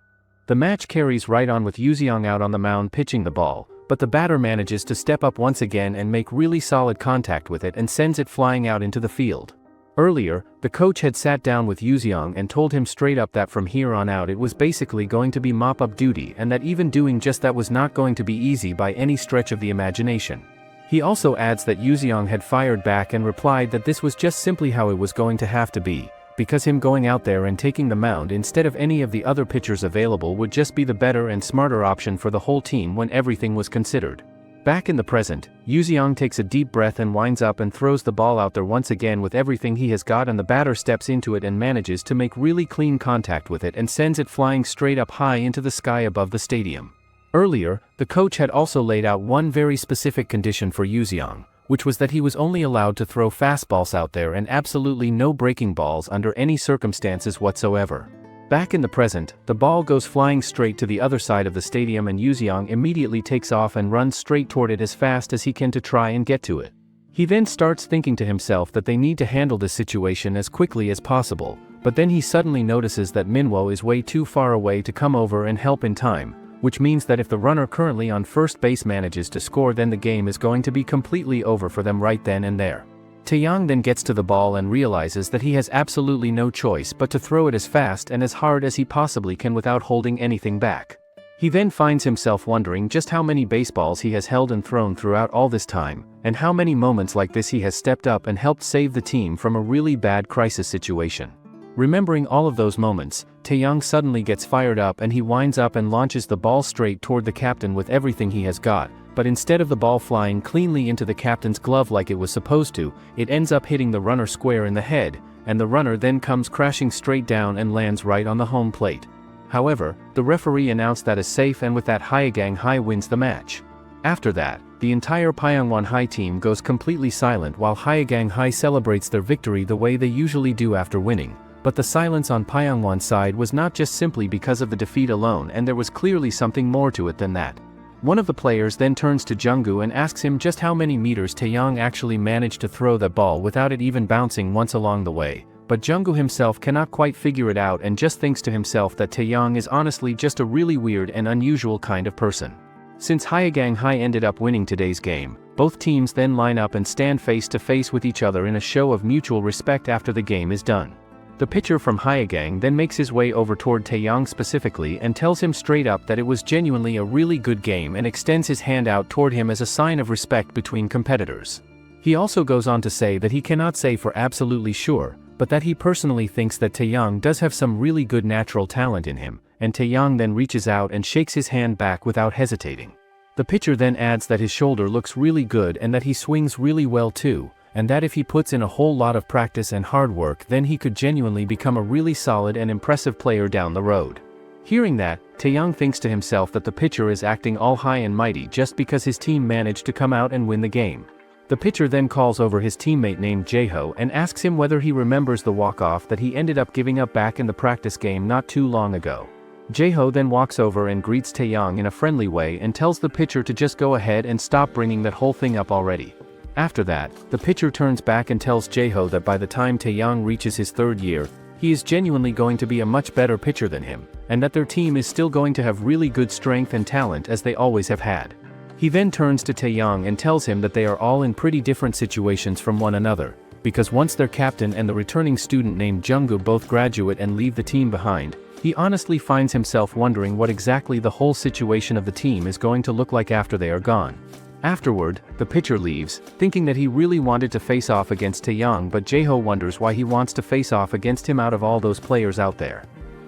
The match carries right on with Yuzeong out on the mound pitching the ball, but the batter manages to step up once again and make really solid contact with it and sends it flying out into the field. Earlier, the coach had sat down with Yuzeong and told him straight up that from here on out it was basically going to be mop-up duty, and that even doing just that was not going to be easy by any stretch of the imagination. He also adds that Yuzeong had fired back and replied that this was just simply how it was going to have to be, because him going out there and taking the mound instead of any of the other pitchers available would just be the better and smarter option for the whole team when everything was considered. Back in the present, Yuziang takes a deep breath and winds up and throws the ball out there once again with everything he has got, and the batter steps into it and manages to make really clean contact with it and sends it flying straight up high into the sky above the stadium. Earlier, the coach had also laid out one very specific condition for Yuziang, which was that he was only allowed to throw fastballs out there and absolutely no breaking balls under any circumstances whatsoever. Back in the present, the ball goes flying straight to the other side of the stadium and Yuziang immediately takes off and runs straight toward it as fast as he can to try and get to it. He then starts thinking to himself that they need to handle this situation as quickly as possible, but then he suddenly notices that Manhwa is way too far away to come over and help in time, which means that if the runner currently on first base manages to score, then the game is going to be completely over for them right then and there. Taeyang then gets to the ball and realizes that he has absolutely no choice but to throw it as fast and as hard as he possibly can without holding anything back. He then finds himself wondering just how many baseballs he has held and thrown throughout all this time, and how many moments like this he has stepped up and helped save the team from a really bad crisis situation. Remembering all of those moments, Taeyang suddenly gets fired up and he winds up and launches the ball straight toward the captain with everything he has got, but instead of the ball flying cleanly into the captain's glove like it was supposed to, it ends up hitting the runner square in the head, and the runner then comes crashing straight down and lands right on the home plate. However, the referee announced that as safe, and with that Haegang High wins the match. After that, the entire Pyongyang High team goes completely silent while Haegang High celebrates their victory the way they usually do after winning. But the silence on Pyongyang's side was not just simply because of the defeat alone, and there was clearly something more to it than that. One of the players then turns to Junggu and asks him just how many meters Taeyang actually managed to throw that ball without it even bouncing once along the way, but Junggu himself cannot quite figure it out and just thinks to himself that Taeyang is honestly just a really weird and unusual kind of person. Since Haegang High ended up winning today's game, both teams then line up and stand face to face with each other in a show of mutual respect after the game is done. The pitcher from Haegang then makes his way over toward Taeyang specifically and tells him straight up that it was genuinely a really good game and extends his hand out toward him as a sign of respect between competitors. He also goes on to say that he cannot say for absolutely sure, but that he personally thinks that Taeyang does have some really good natural talent in him, and Taeyang then reaches out and shakes his hand back without hesitating. The pitcher then adds that his shoulder looks really good and that he swings really well too, and that if he puts in a whole lot of practice and hard work, then he could genuinely become a really solid and impressive player down the road. Hearing that, Taeyang thinks to himself that the pitcher is acting all high and mighty just because his team managed to come out and win the game. The pitcher then calls over his teammate named Jaeho and asks him whether he remembers the walk-off that he ended up giving up back in the practice game not too long ago. Jaeho then walks over and greets Taeyang in a friendly way and tells the pitcher to just go ahead and stop bringing that whole thing up already. After that, the pitcher turns back and tells Jaeho that by the time Taeyang reaches his third year, he is genuinely going to be a much better pitcher than him, and that their team is still going to have really good strength and talent as they always have had. He then turns to Taeyang and tells him that they are all in pretty different situations from one another, because once their captain and the returning student named Junggu both graduate and leave the team behind, he honestly finds himself wondering what exactly the whole situation of the team is going to look like after they are gone. Afterward, the pitcher leaves, thinking that he really wanted to face off against Taeyang, but Jaeho wonders why he wants to face off against him out of all those players out there.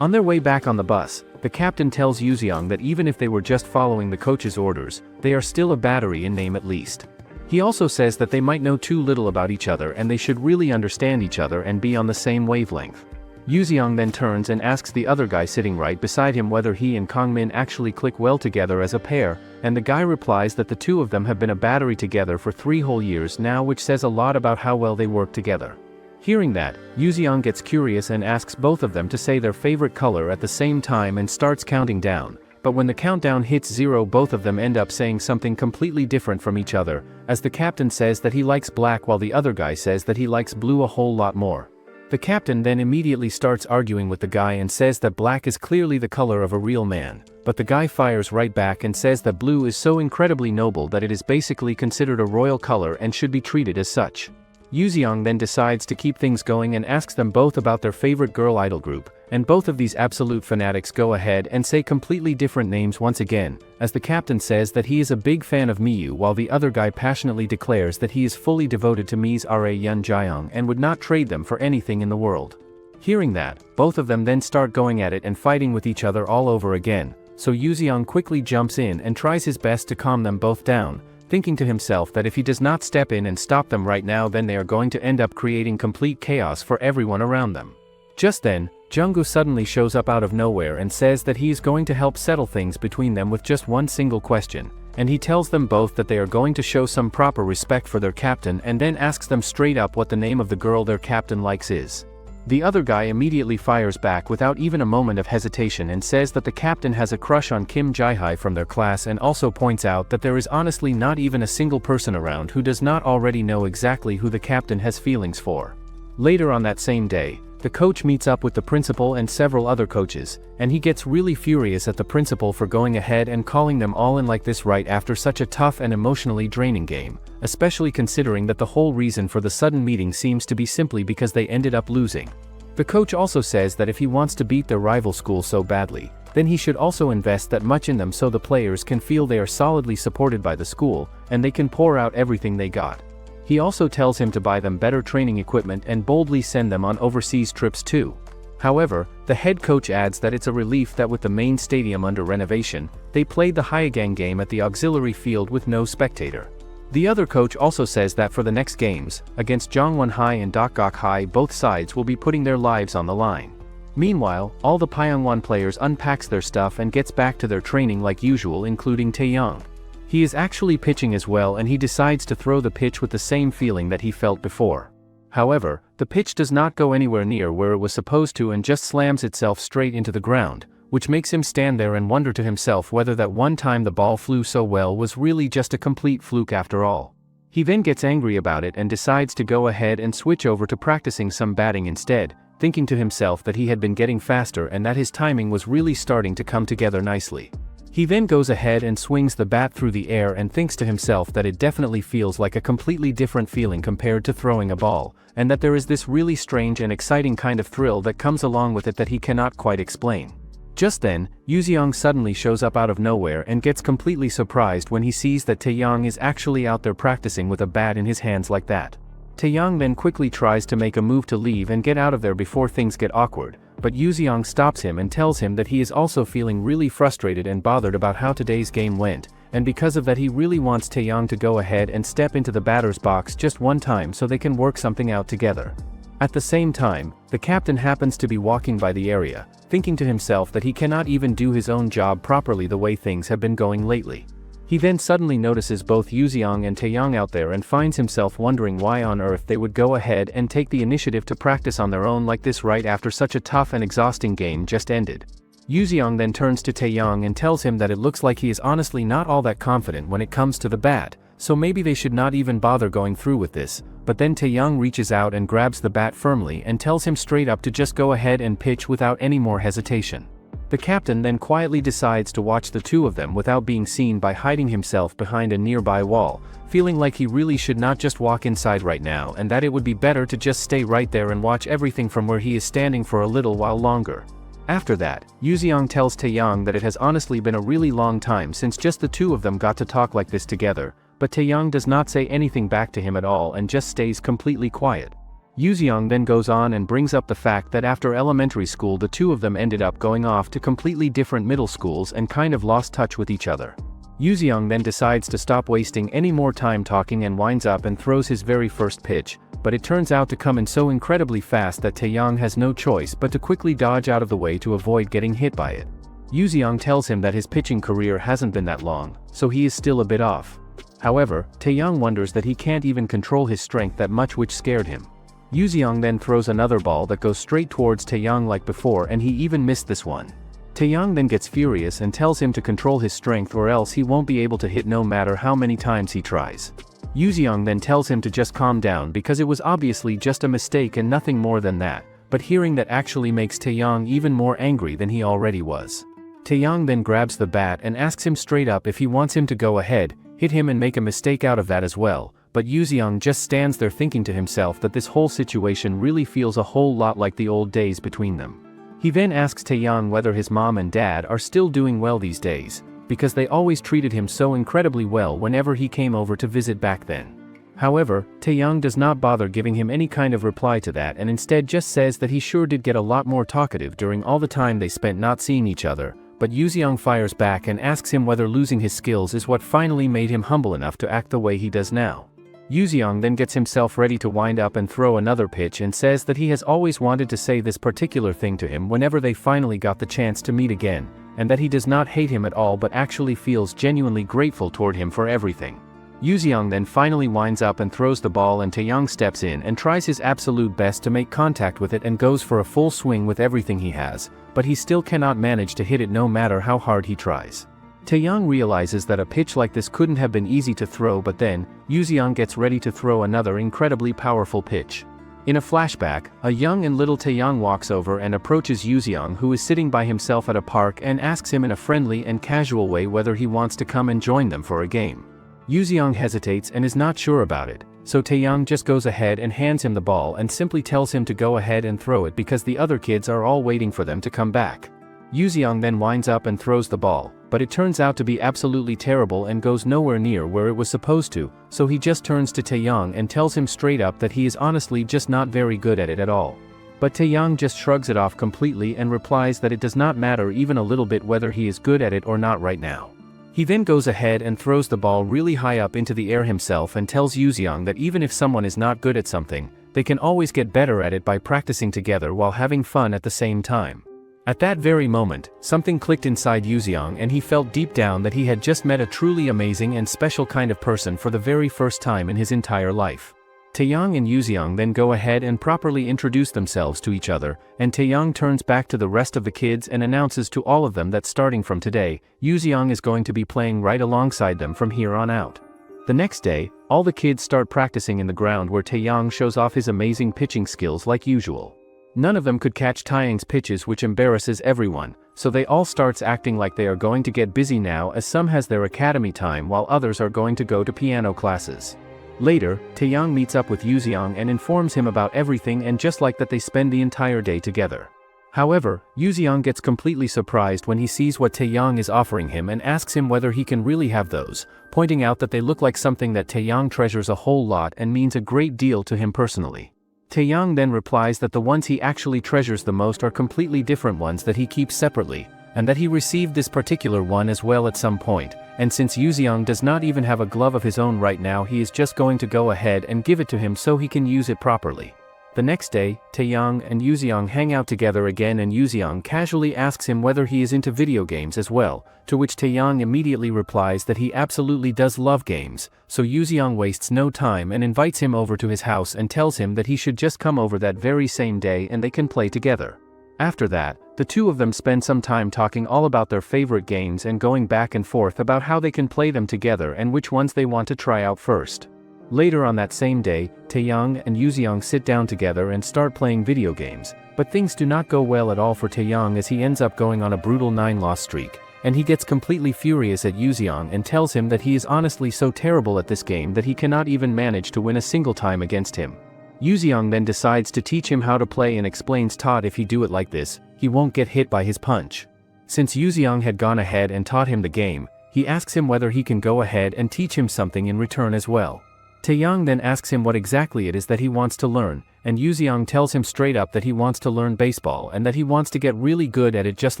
On their way back on the bus, the captain tells Yuziang that even if they were just following the coach's orders, they are still a battery in name at least. He also says that they might know too little about each other and they should really understand each other and be on the same wavelength. Yuziang then turns and asks the other guy sitting right beside him whether he and Kangmin actually click well together as a pair, and the guy replies that the two of them have been a battery together for 3 whole years now, which says a lot about how well they work together. Hearing that, Yuziang gets curious and asks both of them to say their favorite color at the same time and starts counting down, but when the countdown hits 0, both of them end up saying something completely different from each other, as the captain says that he likes black while the other guy says that he likes blue a whole lot more. The captain then immediately starts arguing with the guy and says that black is clearly the color of a real man, but the guy fires right back and says that blue is so incredibly noble that it is basically considered a royal color and should be treated as such. Yuziang then decides to keep things going and asks them both about their favorite girl idol group, and both of these absolute fanatics go ahead and say completely different names once again, as the captain says that he is a big fan of Miyu while the other guy passionately declares that he is fully devoted to Mi's Ra Yun Jiang and would not trade them for anything in the world. Hearing that, both of them then start going at it and fighting with each other all over again, so Yuziang quickly jumps in and tries his best to calm them both down, thinking to himself that if he does not step in and stop them right now, then they are going to end up creating complete chaos for everyone around them. Just then, Jungkook suddenly shows up out of nowhere and says that he is going to help settle things between them with just one single question, and he tells them both that they are going to show some proper respect for their captain, and then asks them straight up what the name of the girl their captain likes is. The other guy immediately fires back without even a moment of hesitation and says that the captain has a crush on Kim Jae-hye from their class, and also points out that there is honestly not even a single person around who does not already know exactly who the captain has feelings for. Later on that same day, the coach meets up with the principal and several other coaches, and he gets really furious at the principal for going ahead and calling them all in like this right after such a tough and emotionally draining game, especially considering that the whole reason for the sudden meeting seems to be simply because they ended up losing. The coach also says that if he wants to beat their rival school so badly, then he should also invest that much in them so the players can feel they are solidly supported by the school, and they can pour out everything they got. He also tells him to buy them better training equipment and boldly send them on overseas trips too. However, the head coach adds that it's a relief that with the main stadium under renovation, they played the Hyegang game at the auxiliary field with no spectator. The other coach also says that for the next games, against Jongwon High and Dokgok High, both sides will be putting their lives on the line. Meanwhile, all the Pyongwon players unpacks their stuff and gets back to their training like usual, including Taeyong. He is actually pitching as well, and he decides to throw the pitch with the same feeling that he felt before. However, the pitch does not go anywhere near where it was supposed to and just slams itself straight into the ground, which makes him stand there and wonder to himself whether that one time the ball flew so well was really just a complete fluke after all. He then gets angry about it and decides to go ahead and switch over to practicing some batting instead, thinking to himself that he had been getting faster and that his timing was really starting to come together nicely. He then goes ahead and swings the bat through the air and thinks to himself that it definitely feels like a completely different feeling compared to throwing a ball, and that there is this really strange and exciting kind of thrill that comes along with it that he cannot quite explain. Just then, Yuzeong suddenly shows up out of nowhere and gets completely surprised when he sees that Taeyong is actually out there practicing with a bat in his hands like that. Taeyong then quickly tries to make a move to leave and get out of there before things get awkward, but Yuzeong stops him and tells him that he is also feeling really frustrated and bothered about how today's game went, and because of that he really wants Taeyong to go ahead and step into the batter's box just one time so they can work something out together. At the same time, the captain happens to be walking by the area, thinking to himself that he cannot even do his own job properly the way things have been going lately. He then suddenly notices both Yuzeong and Taeyong out there and finds himself wondering why on earth they would go ahead and take the initiative to practice on their own like this right after such a tough and exhausting game just ended. Yuzeong then turns to Taeyong and tells him that it looks like he is honestly not all that confident when it comes to the bat, so maybe they should not even bother going through with this, but then Taeyong reaches out and grabs the bat firmly and tells him straight up to just go ahead and pitch without any more hesitation. The captain then quietly decides to watch the two of them without being seen by hiding himself behind a nearby wall, feeling like he really should not just walk inside right now and that it would be better to just stay right there and watch everything from where he is standing for a little while longer. After that, Yuzeong tells Taeyong that it has honestly been a really long time since just the two of them got to talk like this together, but Taeyong does not say anything back to him at all and just stays completely quiet. Yuzeong then goes on and brings up the fact that after elementary school the two of them ended up going off to completely different middle schools and kind of lost touch with each other. Yuzeong then decides to stop wasting any more time talking and winds up and throws his very first pitch, but it turns out to come in so incredibly fast that Taeyong has no choice but to quickly dodge out of the way to avoid getting hit by it. Yuzeong tells him that his pitching career hasn't been that long, so he is still a bit off. However, Taeyong wonders that he can't even control his strength that much, which scared him. Yuzeong then throws another ball that goes straight towards Taeyong like before, and he even missed this one. Taeyong then gets furious and tells him to control his strength or else he won't be able to hit no matter how many times he tries. Yuzeong then tells him to just calm down because it was obviously just a mistake and nothing more than that, but hearing that actually makes Taeyong even more angry than he already was. Taeyong then grabs the bat and asks him straight up if he wants him to go ahead, hit him and make a mistake out of that as well, but Yuzeong just stands there thinking to himself that this whole situation really feels a whole lot like the old days between them. He then asks Taeyong whether his mom and dad are still doing well these days, because they always treated him so incredibly well whenever he came over to visit back then. However, Taeyong does not bother giving him any kind of reply to that and instead just says that he sure did get a lot more talkative during all the time they spent not seeing each other, but Yuziang fires back and asks him whether losing his skills is what finally made him humble enough to act the way he does now. Yuziang then gets himself ready to wind up and throw another pitch and says that he has always wanted to say this particular thing to him whenever they finally got the chance to meet again, and that he does not hate him at all but actually feels genuinely grateful toward him for everything. Yuziang then finally winds up and throws the ball, and Taeyang steps in and tries his absolute best to make contact with it and goes for a full swing with everything he has, but he still cannot manage to hit it no matter how hard he tries. Taeyang realizes that a pitch like this couldn't have been easy to throw, but then, Yuziang gets ready to throw another incredibly powerful pitch. In a flashback, a young and little Taeyang walks over and approaches Yuziang, who is sitting by himself at a park, and asks him in a friendly and casual way whether he wants to come and join them for a game. Yuziang hesitates and is not sure about it, so Taeyang just goes ahead and hands him the ball and simply tells him to go ahead and throw it because the other kids are all waiting for them to come back. Yuziang then winds up and throws the ball, but it turns out to be absolutely terrible and goes nowhere near where it was supposed to, so he just turns to Taeyang and tells him straight up that he is honestly just not very good at it at all. But Taeyang just shrugs it off completely and replies that it does not matter even a little bit whether he is good at it or not right now. He then goes ahead and throws the ball really high up into the air himself and tells Yuziang that even if someone is not good at something, they can always get better at it by practicing together while having fun at the same time. At that very moment, something clicked inside Yuziang and he felt deep down that he had just met a truly amazing and special kind of person for the very first time in his entire life. Taeyang and Yuziang then go ahead and properly introduce themselves to each other, and Taeyang turns back to the rest of the kids and announces to all of them that starting from today, Yuziang is going to be playing right alongside them from here on out. The next day, all the kids start practicing in the ground where Taeyang shows off his amazing pitching skills like usual. None of them could catch Taeyang's pitches, which embarrasses everyone, so they all starts acting like they are going to get busy now, as some has their academy time while others are going to go to piano classes. Later, Taeyang meets up with Yuziang and informs him about everything, and just like that they spend the entire day together. However, Yuziang gets completely surprised when he sees what Taeyang is offering him and asks him whether he can really have those, pointing out that they look like something that Taeyang treasures a whole lot and means a great deal to him personally. Taeyang then replies that the ones he actually treasures the most are completely different ones that he keeps separately, and that he received this particular one as well at some point, and since Yuziang does not even have a glove of his own right now, he is just going to go ahead and give it to him so he can use it properly. The next day, Taeyang and Yuziang hang out together again, and Yuziang casually asks him whether he is into video games as well, to which Taeyang immediately replies that he absolutely does love games, so Yuziang wastes no time and invites him over to his house and tells him that he should just come over that very same day and they can play together. After that, the two of them spend some time talking all about their favorite games and going back and forth about how they can play them together and which ones they want to try out first. Later on that same day, Taeyang and Yuziang sit down together and start playing video games, but things do not go well at all for Taeyang as he ends up going on a brutal 9-loss streak, and he gets completely furious at Yuziang and tells him that he is honestly so terrible at this game that he cannot even manage to win a single time against him. Yuziang then decides to teach him how to play and explains that if he do it like this, he won't get hit by his punch. Since Yuziang had gone ahead and taught him the game, he asks him whether he can go ahead and teach him something in return as well. Taeyang then asks him what exactly it is that he wants to learn, and Yuziang tells him straight up that he wants to learn baseball and that he wants to get really good at it just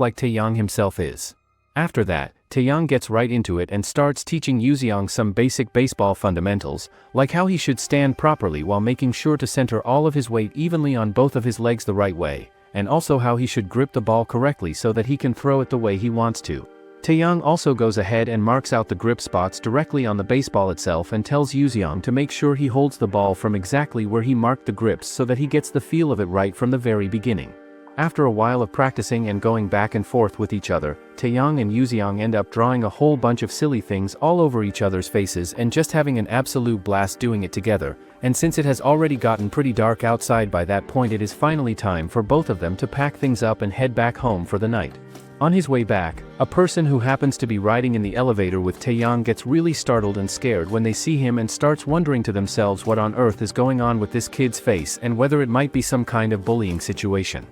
like Taeyang himself is. After that, Taeyang gets right into it and starts teaching Yuziang some basic baseball fundamentals, like how he should stand properly while making sure to center all of his weight evenly on both of his legs the right way, and also how he should grip the ball correctly so that he can throw it the way he wants to. Taeyang also goes ahead and marks out the grip spots directly on the baseball itself and tells Yuziang to make sure he holds the ball from exactly where he marked the grips so that he gets the feel of it right from the very beginning. After a while of practicing and going back and forth with each other, Taeyang and Yuziang end up drawing a whole bunch of silly things all over each other's faces and just having an absolute blast doing it together, and since it has already gotten pretty dark outside by that point, it is finally time for both of them to pack things up and head back home for the night. On his way back, a person who happens to be riding in the elevator with Taeyang gets really startled and scared when they see him and starts wondering to themselves what on earth is going on with this kid's face and whether it might be some kind of bullying situation.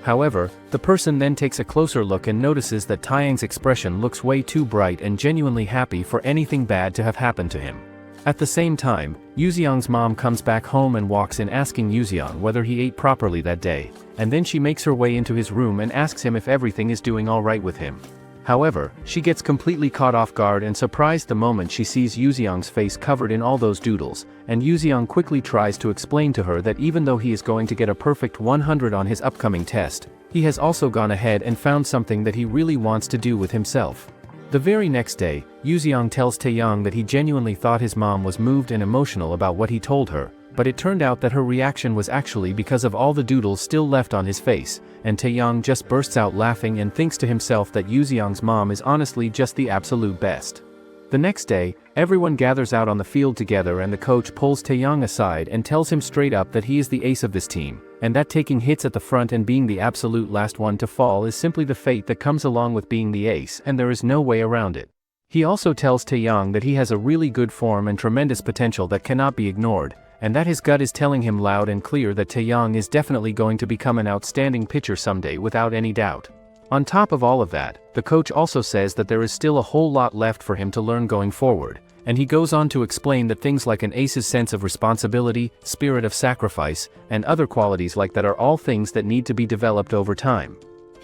However, the person then takes a closer look and notices that Taeyang's expression looks way too bright and genuinely happy for anything bad to have happened to him. At the same time, Yuziang's mom comes back home and walks in asking Yuziang whether he ate properly that day, and then she makes her way into his room and asks him if everything is doing alright with him. However, she gets completely caught off guard and surprised the moment she sees Yuzeong's face covered in all those doodles, and Yuzeong quickly tries to explain to her that even though he is going to get a perfect 100 on his upcoming test, he has also gone ahead and found something that he really wants to do with himself. The very next day, Yuzeong tells Taeyang that he genuinely thought his mom was moved and emotional about what he told her, but it turned out that her reaction was actually because of all the doodles still left on his face, and Taeyang just bursts out laughing and thinks to himself that Yuzeong's mom is honestly just the absolute best. The next day, everyone gathers out on the field together and the coach pulls Taeyang aside and tells him straight up that he is the ace of this team, and that taking hits at the front and being the absolute last one to fall is simply the fate that comes along with being the ace and there is no way around it. He also tells Taeyang that he has a really good form and tremendous potential that cannot be ignored, and that his gut is telling him loud and clear that Taeyang is definitely going to become an outstanding pitcher someday without any doubt. On top of all of that, the coach also says that there is still a whole lot left for him to learn going forward, and he goes on to explain that things like an ace's sense of responsibility, spirit of sacrifice, and other qualities like that are all things that need to be developed over time.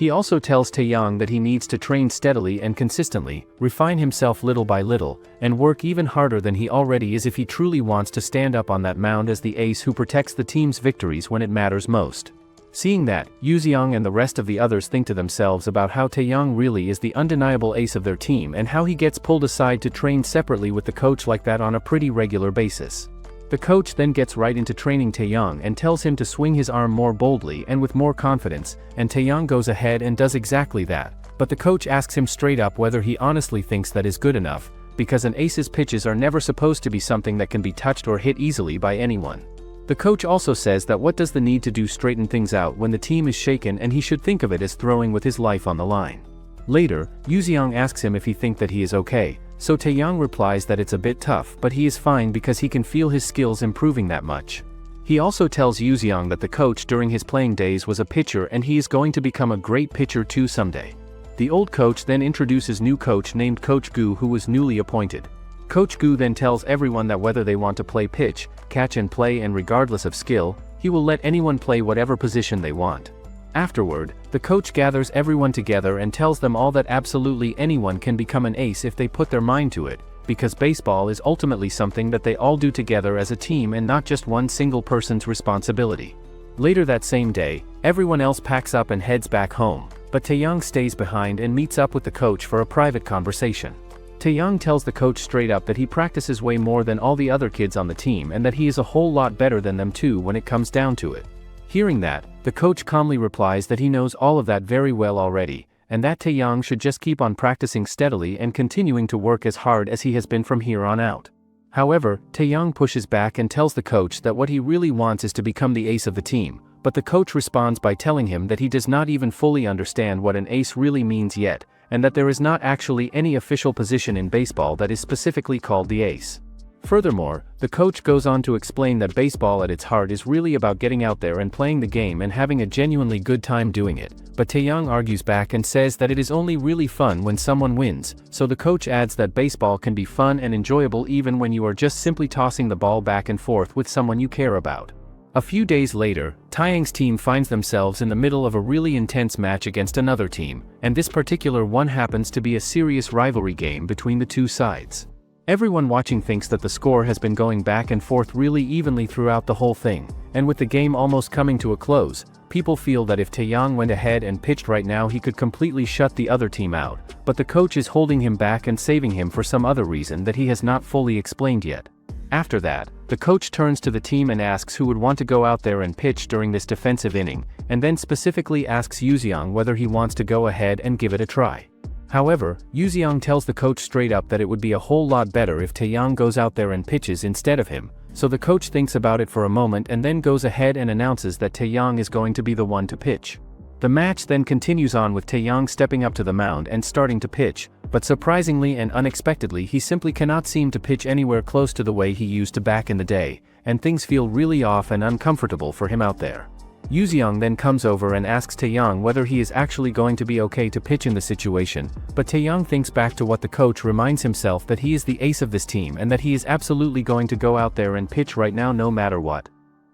He also tells Taeyang that he needs to train steadily and consistently, refine himself little by little, and work even harder than he already is if he truly wants to stand up on that mound as the ace who protects the team's victories when it matters most. Seeing that, Yuzeong and the rest of the others think to themselves about how Taeyang really is the undeniable ace of their team and how he gets pulled aside to train separately with the coach like that on a pretty regular basis. The coach then gets right into training Taeyang and tells him to swing his arm more boldly and with more confidence, and Taeyang goes ahead and does exactly that, but the coach asks him straight up whether he honestly thinks that is good enough, because an ace's pitches are never supposed to be something that can be touched or hit easily by anyone. The coach also says that what does the need to do straighten things out when the team is shaken and he should think of it as throwing with his life on the line. Later, Yuzeong asks him if he thinks that he is okay, so Taeyang replies that it's a bit tough but he is fine because he can feel his skills improving that much. He also tells Yuzeong that the coach during his playing days was a pitcher and he is going to become a great pitcher too someday. The old coach then introduces new coach named Coach Gu who was newly appointed. Coach Gu then tells everyone that whether they want to play pitch, catch and play and regardless of skill, he will let anyone play whatever position they want. Afterward, the coach gathers everyone together and tells them all that absolutely anyone can become an ace if they put their mind to it, because baseball is ultimately something that they all do together as a team and not just one single person's responsibility. Later that same day, everyone else packs up and heads back home, but Taeyang stays behind and meets up with the coach for a private conversation. Taeyang tells the coach straight up that he practices way more than all the other kids on the team and that he is a whole lot better than them too when it comes down to it. Hearing that, the coach calmly replies that he knows all of that very well already, and that Taeyang should just keep on practicing steadily and continuing to work as hard as he has been from here on out. However, Taeyang pushes back and tells the coach that what he really wants is to become the ace of the team, but the coach responds by telling him that he does not even fully understand what an ace really means yet, and that there is not actually any official position in baseball that is specifically called the ace. Furthermore, the coach goes on to explain that baseball at its heart is really about getting out there and playing the game and having a genuinely good time doing it, but Taeyang argues back and says that it is only really fun when someone wins, so the coach adds that baseball can be fun and enjoyable even when you are just simply tossing the ball back and forth with someone you care about. A few days later, Taeyang's team finds themselves in the middle of a really intense match against another team, and this particular one happens to be a serious rivalry game between the two sides. Everyone watching thinks that the score has been going back and forth really evenly throughout the whole thing, and with the game almost coming to a close, people feel that if Taeyang went ahead and pitched right now he could completely shut the other team out, but the coach is holding him back and saving him for some other reason that he has not fully explained yet. After that, the coach turns to the team and asks who would want to go out there and pitch during this defensive inning, and then specifically asks Yuzeong whether he wants to go ahead and give it a try. However, Yuzeong tells the coach straight up that it would be a whole lot better if Taeyang goes out there and pitches instead of him, so the coach thinks about it for a moment and then goes ahead and announces that Taeyang is going to be the one to pitch. The match then continues on with Taeyang stepping up to the mound and starting to pitch, but surprisingly and unexpectedly he simply cannot seem to pitch anywhere close to the way he used to back in the day, and things feel really off and uncomfortable for him out there. Yuzeong then comes over and asks Taeyang whether he is actually going to be okay to pitch in the situation, but Taeyang thinks back to what the coach reminds himself that he is the ace of this team and that he is absolutely going to go out there and pitch right now no matter what.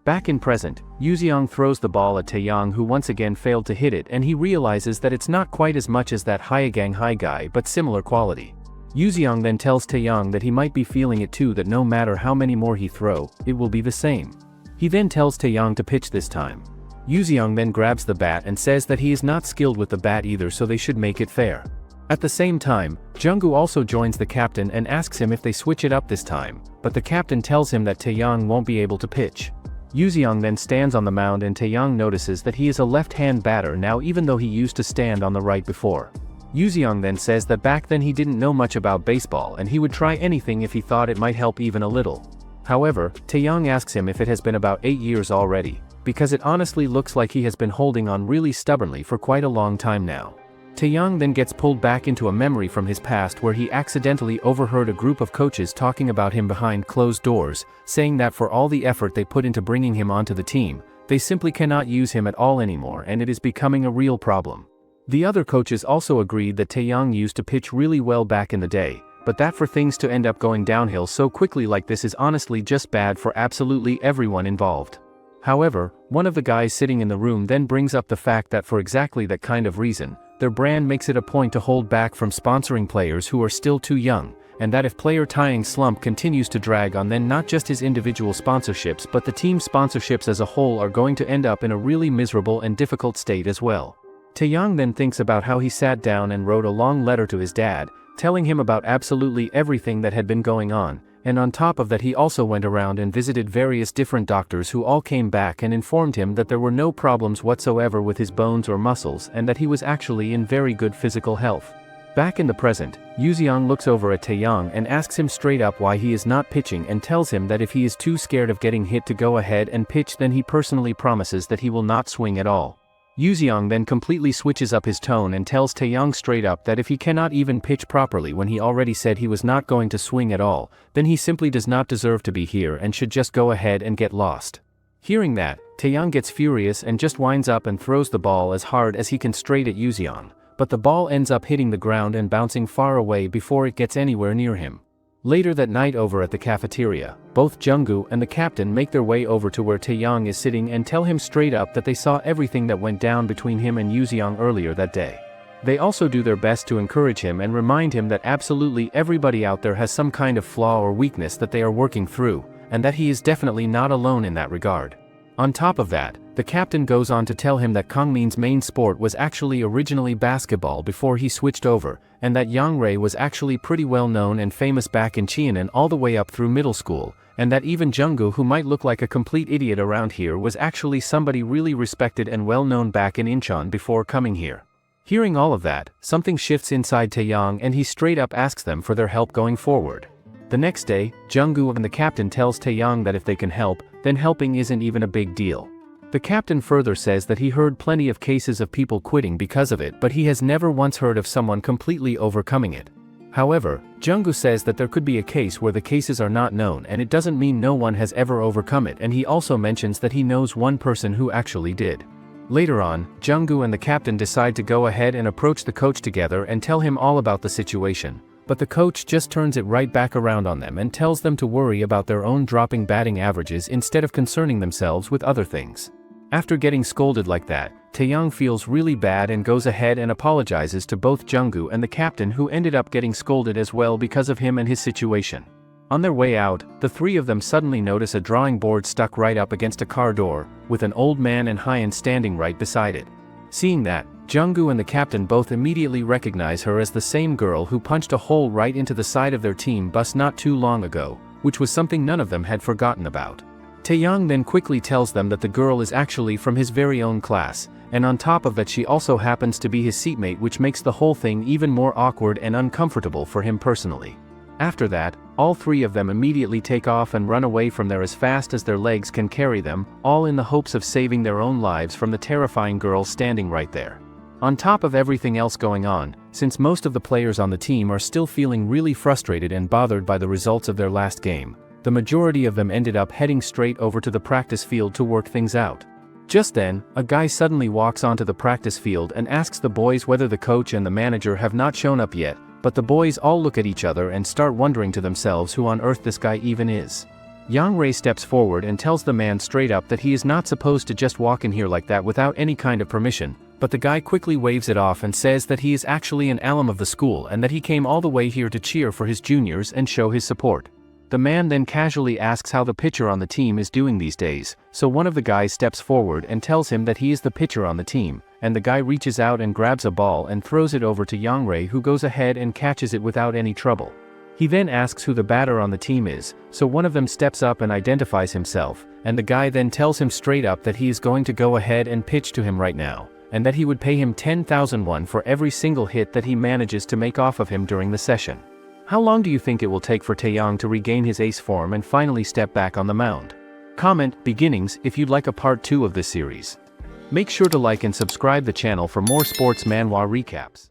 Back in present, Yuzeong throws the ball at Taeyang, who once again failed to hit it, and he realizes that it's not quite as much as that Hyagang High guy but similar quality. Yuzeong then tells Taeyang that he might be feeling it too, that no matter how many more he throw, it will be the same. He then tells Taeyang to pitch this time. Yuzeong then grabs the bat and says that he is not skilled with the bat either, so they should make it fair. At the same time, Junggu also joins the captain and asks him if they switch it up this time, but the captain tells him that Taeyang won't be able to pitch. Yuzeong then stands on the mound and Taeyang notices that he is a left-hand batter now, even though he used to stand on the right before. Yuzeong then says that back then he didn't know much about baseball and he would try anything if he thought it might help even a little. However, Taeyang asks him if it has been about 8 years already, because it honestly looks like he has been holding on really stubbornly for quite a long time now. Taeyang then gets pulled back into a memory from his past where he accidentally overheard a group of coaches talking about him behind closed doors, saying that for all the effort they put into bringing him onto the team, they simply cannot use him at all anymore and it is becoming a real problem. The other coaches also agreed that Taeyang used to pitch really well back in the day, but that for things to end up going downhill so quickly like this is honestly just bad for absolutely everyone involved. However, one of the guys sitting in the room then brings up the fact that for exactly that kind of reason, their brand makes it a point to hold back from sponsoring players who are still too young, and that if player Taeyang's slump continues to drag on, then not just his individual sponsorships but the team sponsorships as a whole are going to end up in a really miserable and difficult state as well. Taeyang then thinks about how he sat down and wrote a long letter to his dad, telling him about absolutely everything that had been going on, and on top of that he also went around and visited various different doctors who all came back and informed him that there were no problems whatsoever with his bones or muscles and that he was actually in very good physical health. Back in the present, Yuzeong looks over at Taeyang and asks him straight up why he is not pitching and tells him that if he is too scared of getting hit to go ahead and pitch, then he personally promises that he will not swing at all. Yuzeong then completely switches up his tone and tells Taeyang straight up that if he cannot even pitch properly when he already said he was not going to swing at all, then he simply does not deserve to be here and should just go ahead and get lost. Hearing that, Taeyang gets furious and just winds up and throws the ball as hard as he can straight at Yuzeong, but the ball ends up hitting the ground and bouncing far away before it gets anywhere near him. Later that night over at the cafeteria, both Junggu and the captain make their way over to where Taeyang is sitting and tell him straight up that they saw everything that went down between him and Yuzeong earlier that day. They also do their best to encourage him and remind him that absolutely everybody out there has some kind of flaw or weakness that they are working through, and that he is definitely not alone in that regard. On top of that, the captain goes on to tell him that Kangmin's main sport was actually originally basketball before he switched over, and that Yang Rei was actually pretty well known and famous back in Cheonan all the way up through middle school, and that even Junggu, who might look like a complete idiot around here, was actually somebody really respected and well known back in Incheon before coming here. Hearing all of that, something shifts inside Taeyang and he straight up asks them for their help going forward. The next day, Junggu and the captain tells Taeyang that if they can help, then helping isn't even a big deal. The captain further says that he heard plenty of cases of people quitting because of it, but he has never once heard of someone completely overcoming it. However, Junggu says that there could be a case where the cases are not known and it doesn't mean no one has ever overcome it, and he also mentions that he knows one person who actually did. Later on, Junggu and the captain decide to go ahead and approach the coach together and tell him all about the situation, but the coach just turns it right back around on them and tells them to worry about their own dropping batting averages instead of concerning themselves with other things. After getting scolded like that, Taeyang feels really bad and goes ahead and apologizes to both Junggu and the captain, who ended up getting scolded as well because of him and his situation. On their way out, the three of them suddenly notice a drawing board stuck right up against a car door, with an old man and Hyen standing right beside it. Seeing that, Junggu and the captain both immediately recognize her as the same girl who punched a hole right into the side of their team bus not too long ago, which was something none of them had forgotten about. Taeyang then quickly tells them that the girl is actually from his very own class, and on top of that she also happens to be his seatmate, which makes the whole thing even more awkward and uncomfortable for him personally. After that, all three of them immediately take off and run away from there as fast as their legs can carry them, all in the hopes of saving their own lives from the terrifying girl standing right there. On top of everything else going on, since most of the players on the team are still feeling really frustrated and bothered by the results of their last game, the majority of them ended up heading straight over to the practice field to work things out. Just then, a guy suddenly walks onto the practice field and asks the boys whether the coach and the manager have not shown up yet, but the boys all look at each other and start wondering to themselves who on earth this guy even is. Yang steps forward and tells the man straight up that he is not supposed to just walk in here like that without any kind of permission, but the guy quickly waves it off and says that he is actually an alum of the school and that he came all the way here to cheer for his juniors and show his support. The man then casually asks how the pitcher on the team is doing these days, so one of the guys steps forward and tells him that he is the pitcher on the team, and the guy reaches out and grabs a ball and throws it over to Yang, who goes ahead and catches it without any trouble. He then asks who the batter on the team is, so one of them steps up and identifies himself, and the guy then tells him straight up that he is going to go ahead and pitch to him right now, and that he would pay him 10,000 won for every single hit that he manages to make off of him during the session. How long do you think it will take for Taeyang to regain his ace form and finally step back on the mound? Comment beginnings if you'd like a part 2 of this series. Make sure to like and subscribe the channel for more sports manhwa recaps.